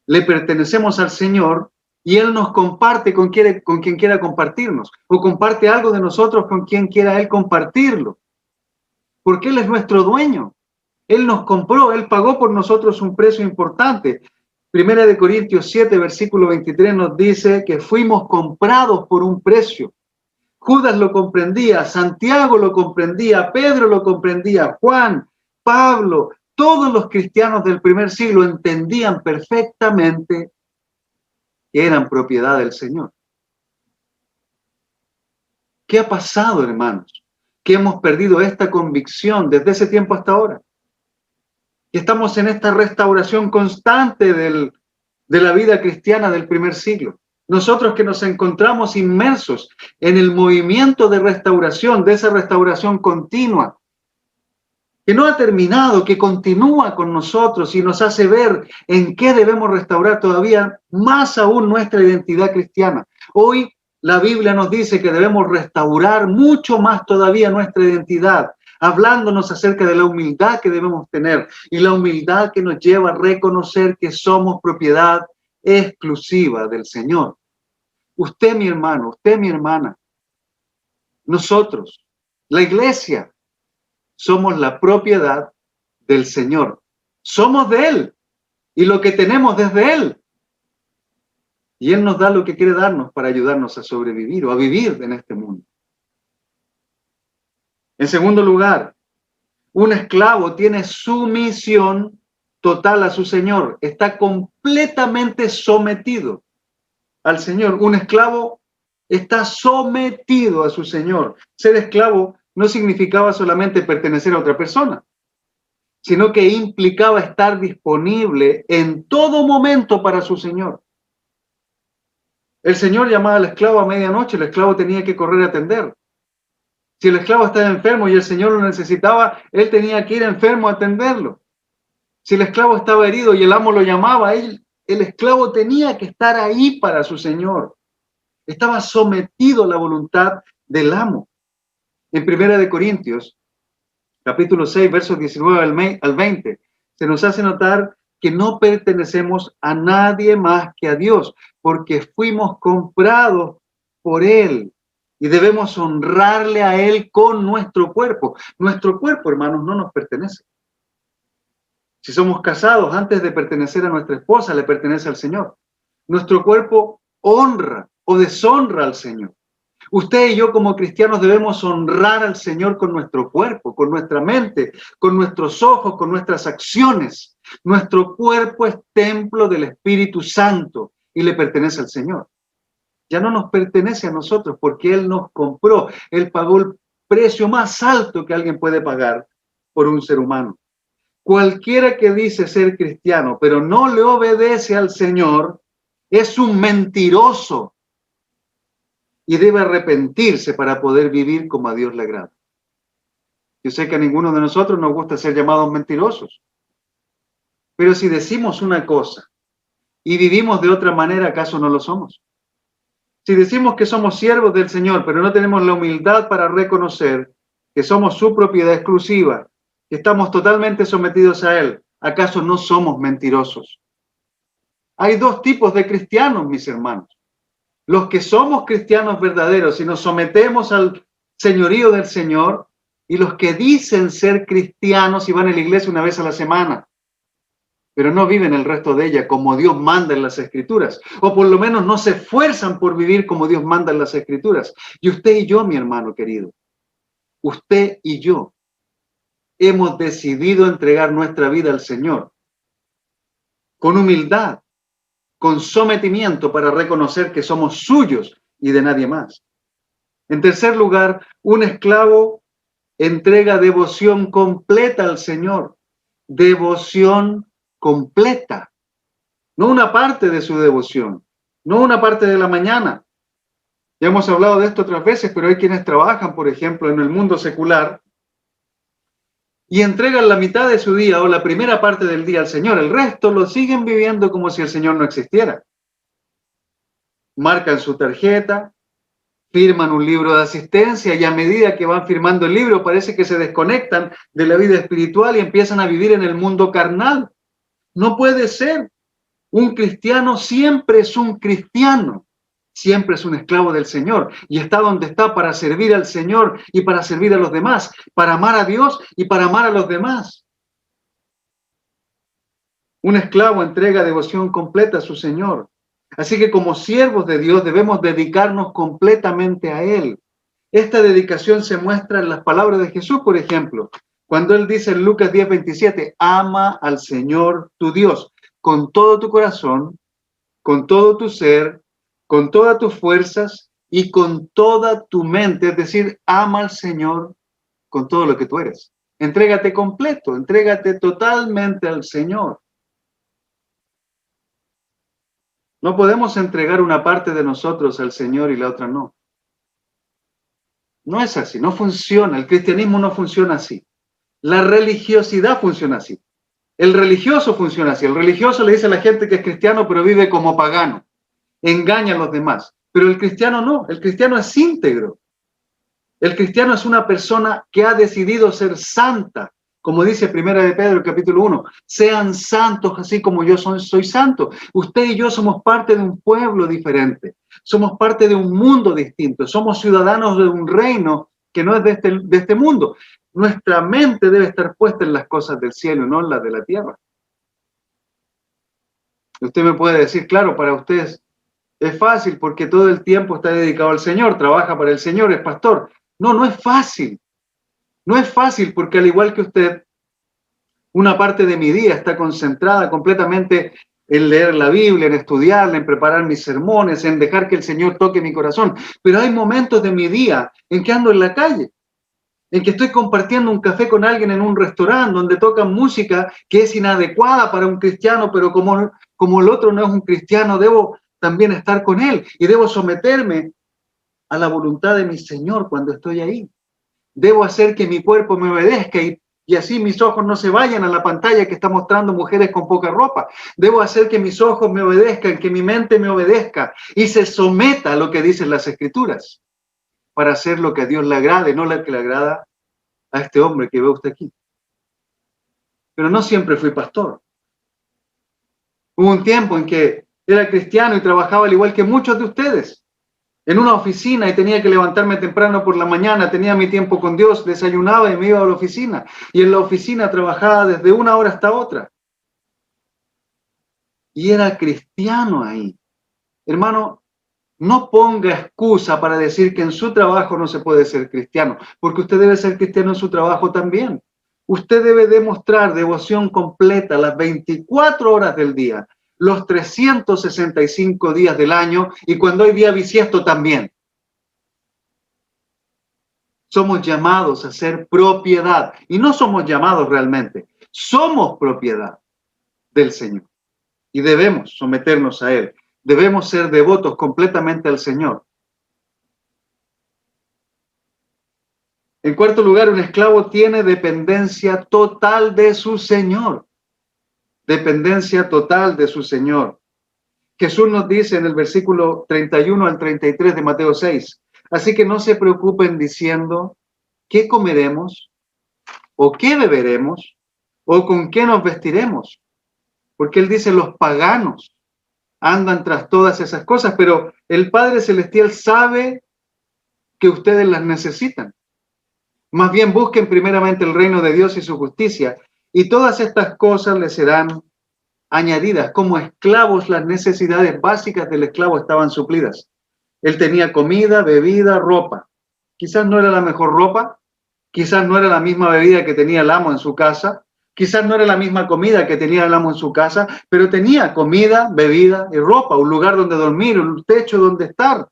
Le pertenecemos al Señor y Él nos comparte con quien quiera compartirnos, o comparte algo de nosotros con quien quiera Él compartirlo. Porque Él es nuestro dueño. Él nos compró, Él pagó por nosotros un precio importante. Primera de Corintios 7, versículo 23 nos dice que fuimos comprados por un precio. Judas lo comprendía, Santiago lo comprendía, Pedro lo comprendía, Juan, Pablo, todos los cristianos del primer siglo entendían perfectamente que eran propiedad del Señor. ¿Qué ha pasado, hermanos? Que hemos perdido esta convicción desde ese tiempo hasta ahora. Que estamos en esta restauración constante de la vida cristiana del primer siglo. Nosotros que nos encontramos inmersos en el movimiento de restauración, de esa restauración continua, que no ha terminado, que continúa con nosotros y nos hace ver en qué debemos restaurar todavía más aún nuestra identidad cristiana. Hoy la Biblia nos dice que debemos restaurar mucho más todavía nuestra identidad, hablándonos acerca de la humildad que debemos tener y la humildad que nos lleva a reconocer que somos propiedad exclusiva del Señor. Usted, mi hermano, usted, mi hermana, nosotros, la iglesia, somos la propiedad del Señor. Somos de Él y lo que tenemos desde Él. Y Él nos da lo que quiere darnos para ayudarnos a sobrevivir o a vivir en este mundo. En segundo lugar, un esclavo tiene sumisión total a su Señor. Está completamente sometido al Señor. Un esclavo está sometido a su Señor. Ser esclavo no significaba solamente pertenecer a otra persona, sino que implicaba estar disponible en todo momento para su Señor. El Señor llamaba al esclavo a medianoche, el esclavo tenía que correr a atender. Si el esclavo estaba enfermo y el Señor lo necesitaba, él tenía que ir enfermo a atenderlo. Si el esclavo estaba herido y el amo lo llamaba, el esclavo tenía que estar ahí para su Señor. Estaba sometido a la voluntad del amo. En Primera de Corintios, capítulo 6, versos 19 al 20, se nos hace notar que no pertenecemos a nadie más que a Dios, porque fuimos comprados por Él y debemos honrarle a Él con nuestro cuerpo. Nuestro cuerpo, hermanos, no nos pertenece. Si somos casados, antes de pertenecer a nuestra esposa, le pertenece al Señor. Nuestro cuerpo honra o deshonra al Señor. Usted y yo como cristianos debemos honrar al Señor con nuestro cuerpo, con nuestra mente, con nuestros ojos, con nuestras acciones. Nuestro cuerpo es templo del Espíritu Santo y le pertenece al Señor. Ya no nos pertenece a nosotros porque Él nos compró. Él pagó el precio más alto que alguien puede pagar por un ser humano. Cualquiera que dice ser cristiano, pero no le obedece al Señor, es un mentiroso. y debe arrepentirse para poder vivir como a Dios le agrada. Yo sé que a ninguno de nosotros nos gusta ser llamados mentirosos, pero si decimos una cosa y vivimos de otra manera, ¿acaso no lo somos? Si decimos que somos siervos del Señor, pero no tenemos la humildad para reconocer que somos su propiedad exclusiva, que estamos totalmente sometidos a Él, ¿acaso no somos mentirosos? Hay dos tipos de cristianos, mis hermanos. Los que somos cristianos verdaderos y nos sometemos al señorío del Señor, y los que dicen ser cristianos y van a la iglesia una vez a la semana, pero no viven el resto de ella como Dios manda en las Escrituras, o por lo menos no se esfuerzan por vivir como Dios manda en las Escrituras. Y usted y yo, mi hermano querido, usted y yo hemos decidido entregar nuestra vida al Señor con humildad, con sometimiento para reconocer que somos suyos y de nadie más. En tercer lugar, un esclavo entrega devoción completa al Señor, devoción completa, no una parte de su devoción, no una parte de la mañana. Ya hemos hablado de esto otras veces, pero hay quienes trabajan, por ejemplo, en el mundo secular y entregan la mitad de su día o la primera parte del día al Señor. El resto lo siguen viviendo como si el Señor no existiera. Marcan su tarjeta, firman un libro de asistencia y a medida que van firmando el libro parece que se desconectan de la vida espiritual y empiezan a vivir en el mundo carnal. No puede ser. Un cristiano siempre es un cristiano, siempre es un esclavo del Señor y está donde está para servir al Señor y para servir a los demás, para amar a Dios y para amar a los demás. Un esclavo entrega devoción completa a su Señor. Así que como siervos de Dios debemos dedicarnos completamente a Él. Esta dedicación se muestra en las palabras de Jesús, por ejemplo, cuando Él dice en Lucas 10:27, ama al Señor tu Dios con todo tu corazón, con todo tu ser, con todas tus fuerzas y con toda tu mente. Es decir, ama al Señor con todo lo que tú eres. Entrégate completo, entrégate totalmente al Señor. No podemos entregar una parte de nosotros al Señor y la otra no. No es así, no funciona. El cristianismo no funciona así. La religiosidad funciona así. El religioso funciona así. El religioso le dice a la gente que es cristiano, pero vive como pagano. Engaña a los demás. Pero el cristiano no. El cristiano es íntegro. El cristiano es una persona que ha decidido ser santa. Como dice Primera de Pedro, capítulo 1, sean santos así como yo soy santo. Usted y yo somos parte de un pueblo diferente, somos parte de un mundo distinto, somos ciudadanos de un reino que no es de este mundo. Nuestra mente debe estar puesta en las cosas del cielo y no en las de la tierra. Usted me puede decir, claro, para usted es fácil porque todo el tiempo está dedicado al Señor, trabaja para el Señor, es pastor. No, no es fácil. No es fácil porque al igual que usted, una parte de mi día está concentrada completamente en leer la Biblia, en estudiarla, en preparar mis sermones, en dejar que el Señor toque mi corazón. Pero hay momentos de mi día en que ando en la calle, en que estoy compartiendo un café con alguien en un restaurante donde tocan música que es inadecuada para un cristiano, pero como el otro no es un cristiano, debo también estar con él y debo someterme a la voluntad de mi Señor cuando estoy ahí. Debo hacer que mi cuerpo me obedezca y así mis ojos no se vayan a la pantalla que está mostrando mujeres con poca ropa. Debo hacer que mis ojos me obedezcan, que mi mente me obedezca y se someta a lo que dicen las Escrituras para hacer lo que a Dios le agrade, no lo que le agrada a este hombre que ve usted aquí. Pero no siempre fui pastor. Hubo un tiempo en que era cristiano y trabajaba al igual que muchos de ustedes en una oficina y tenía que levantarme temprano por la mañana, tenía mi tiempo con Dios, desayunaba y me iba a la oficina. Y en la oficina trabajaba desde una hora hasta otra. Y era cristiano ahí. Hermano, no ponga excusa para decir que en su trabajo no se puede ser cristiano, porque usted debe ser cristiano en su trabajo también. Usted debe demostrar devoción completa las 24 horas del día, los 365 días del año y cuando hay día bisiesto también. Somos llamados a ser propiedad y no somos llamados realmente, somos propiedad del Señor y debemos someternos a Él, debemos ser devotos completamente al Señor. En cuarto lugar, un esclavo tiene dependencia total de su Señor. Dependencia total de su Señor. Jesús nos dice en el versículo 31 al 33 de Mateo 6, así que no se preocupen diciendo, ¿qué comeremos? ¿O qué beberemos? ¿O con qué nos vestiremos? Porque Él dice, los paganos andan tras todas esas cosas, pero el Padre Celestial sabe que ustedes las necesitan. Más bien busquen primeramente el reino de Dios y su justicia, y todas estas cosas les serán añadidas. Como esclavos, las necesidades básicas del esclavo estaban suplidas. Él tenía comida, bebida, ropa. Quizás no era la mejor ropa, quizás no era la misma bebida que tenía el amo en su casa, quizás no era la misma comida que tenía el amo en su casa, pero tenía comida, bebida y ropa, un lugar donde dormir, un techo donde estar.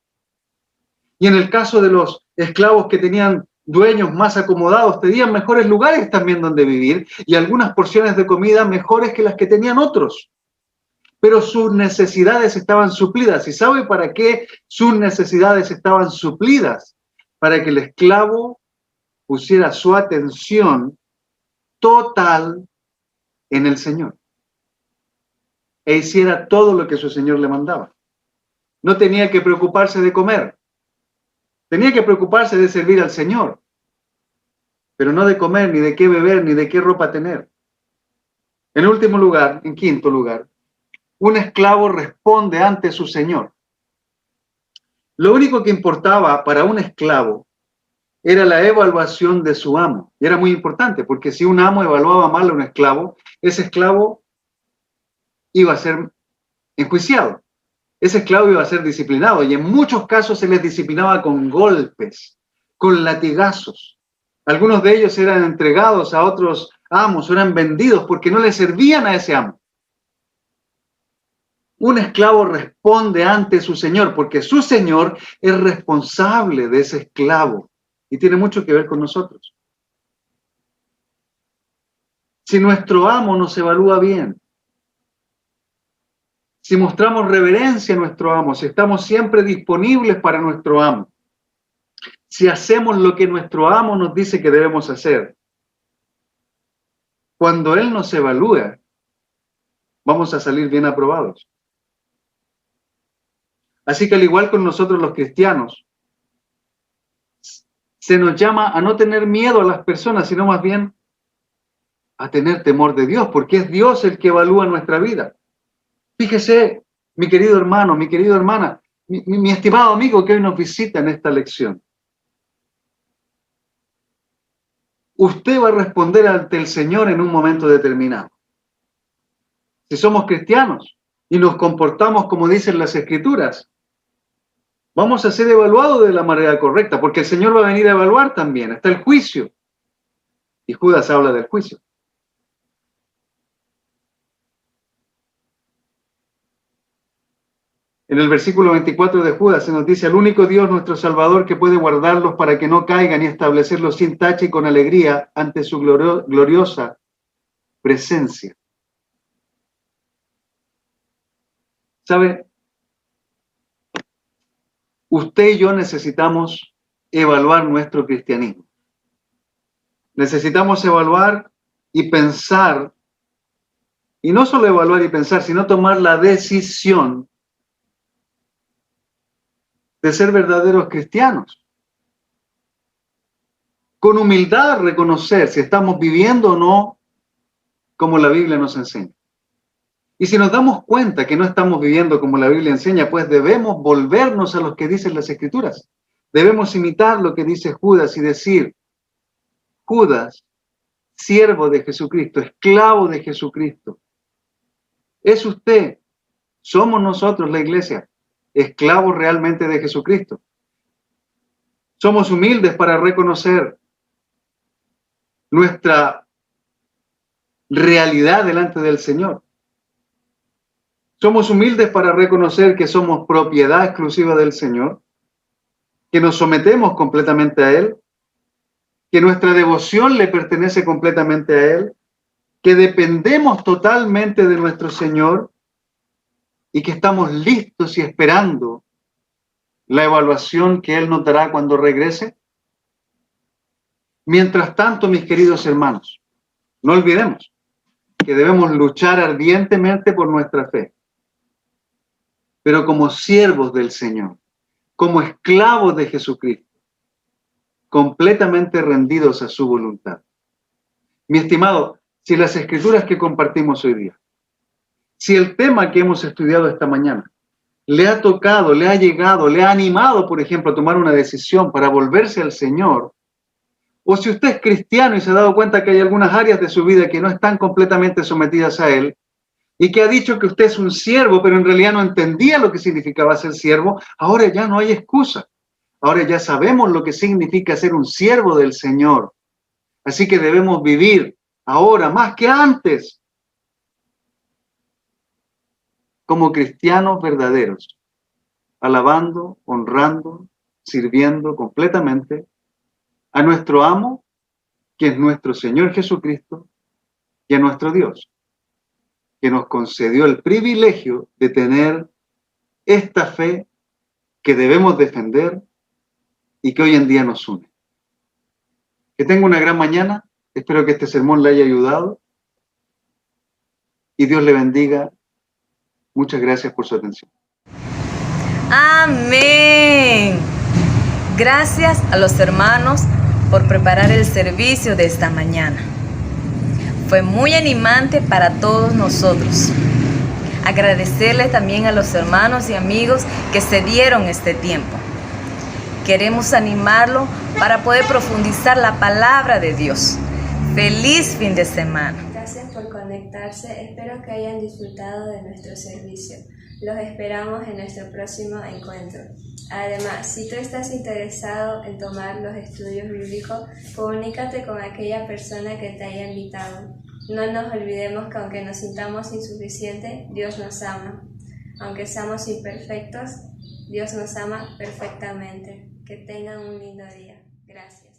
Y en el caso de los esclavos que tenían dueños más acomodados, tenían mejores lugares también donde vivir y algunas porciones de comida mejores que las que tenían otros. Pero sus necesidades estaban suplidas. ¿Y sabe para qué sus necesidades estaban suplidas? Para que el esclavo pusiera su atención total en el Señor e hiciera todo lo que su Señor le mandaba. No tenía que preocuparse de comer. Tenía que preocuparse de servir al Señor, pero no de comer, ni de qué beber, ni de qué ropa tener. En último lugar, en quinto lugar, un esclavo responde ante su Señor. Lo único que importaba para un esclavo era la evaluación de su amo. Y era muy importante, porque si un amo evaluaba mal a un esclavo, ese esclavo iba a ser enjuiciado. Ese esclavo iba a ser disciplinado y en muchos casos se les disciplinaba con golpes, con latigazos. Algunos de ellos eran entregados a otros amos, eran vendidos porque no le servían a ese amo. Un esclavo responde ante su señor porque su señor es responsable de ese esclavo y tiene mucho que ver con nosotros. Si nuestro amo nos evalúa bien, si mostramos reverencia a nuestro amo, si estamos siempre disponibles para nuestro amo, si hacemos lo que nuestro amo nos dice que debemos hacer, cuando Él nos evalúa, vamos a salir bien aprobados. Así que al igual con nosotros los cristianos, se nos llama a no tener miedo a las personas, sino más bien a tener temor de Dios, porque es Dios el que evalúa nuestra vida. Fíjese, mi querido hermano, mi querida hermana, mi estimado amigo que hoy nos visita en esta lección. Usted va a responder ante el Señor en un momento determinado. Si somos cristianos y nos comportamos como dicen las Escrituras, vamos a ser evaluados de la manera correcta, porque el Señor va a venir a evaluar también. Está el juicio. Y Judas habla del juicio. En el versículo 24 de Judas se nos dice, el único Dios, nuestro Salvador, que puede guardarlos para que no caigan y establecerlos sin tacha y con alegría ante su gloriosa presencia. ¿Sabe? Usted y yo necesitamos evaluar nuestro cristianismo. Necesitamos evaluar y pensar, y no solo evaluar y pensar, sino tomar la decisión de ser verdaderos cristianos. Con humildad reconocer si estamos viviendo o no como la Biblia nos enseña. Y si nos damos cuenta que no estamos viviendo como la Biblia enseña, pues debemos volvernos a lo que dicen las Escrituras. Debemos imitar lo que dice Judas y decir, Judas, siervo de Jesucristo, esclavo de Jesucristo. Es usted, somos nosotros la iglesia, esclavos realmente de Jesucristo. Somos humildes para reconocer nuestra realidad delante del Señor. Somos humildes para reconocer que somos propiedad exclusiva del Señor, que nos sometemos completamente a Él, que nuestra devoción le pertenece completamente a Él, que dependemos totalmente de nuestro Señor y que estamos listos y esperando la evaluación que Él nos dará cuando regrese. Mientras tanto, mis queridos hermanos, no olvidemos que debemos luchar ardientemente por nuestra fe, pero como siervos del Señor, como esclavos de Jesucristo, completamente rendidos a su voluntad. Mi estimado, si las escrituras que compartimos hoy día, si el tema que hemos estudiado esta mañana le ha tocado, le ha llegado, le ha animado, por ejemplo, a tomar una decisión para volverse al Señor, o si usted es cristiano y se ha dado cuenta que hay algunas áreas de su vida que no están completamente sometidas a Él, y que ha dicho que usted es un siervo, pero en realidad no entendía lo que significaba ser siervo, ahora ya no hay excusa. Ahora ya sabemos lo que significa ser un siervo del Señor. Así que debemos vivir ahora, más que antes, como cristianos verdaderos, alabando, honrando, sirviendo completamente a nuestro amo, que es nuestro Señor Jesucristo, y a nuestro Dios, que nos concedió el privilegio de tener esta fe que debemos defender y que hoy en día nos une. Que tenga una gran mañana, espero que este sermón le haya ayudado y Dios le bendiga. Muchas gracias por su atención. Amén. Gracias a los hermanos por preparar el servicio de esta mañana. Fue muy animante para todos nosotros. Agradecerle también a los hermanos y amigos que se dieron este tiempo. Queremos animarlo para poder profundizar la palabra de Dios. ¡Feliz fin de semana! Gracias por conectarse. Espero que hayan disfrutado de nuestro servicio. Los esperamos en nuestro próximo encuentro. Además, si tú estás interesado en tomar los estudios bíblicos, comunícate con aquella persona que te haya invitado. No nos olvidemos que aunque nos sintamos insuficientes, Dios nos ama. Aunque seamos imperfectos, Dios nos ama perfectamente. Que tengan un lindo día. Gracias.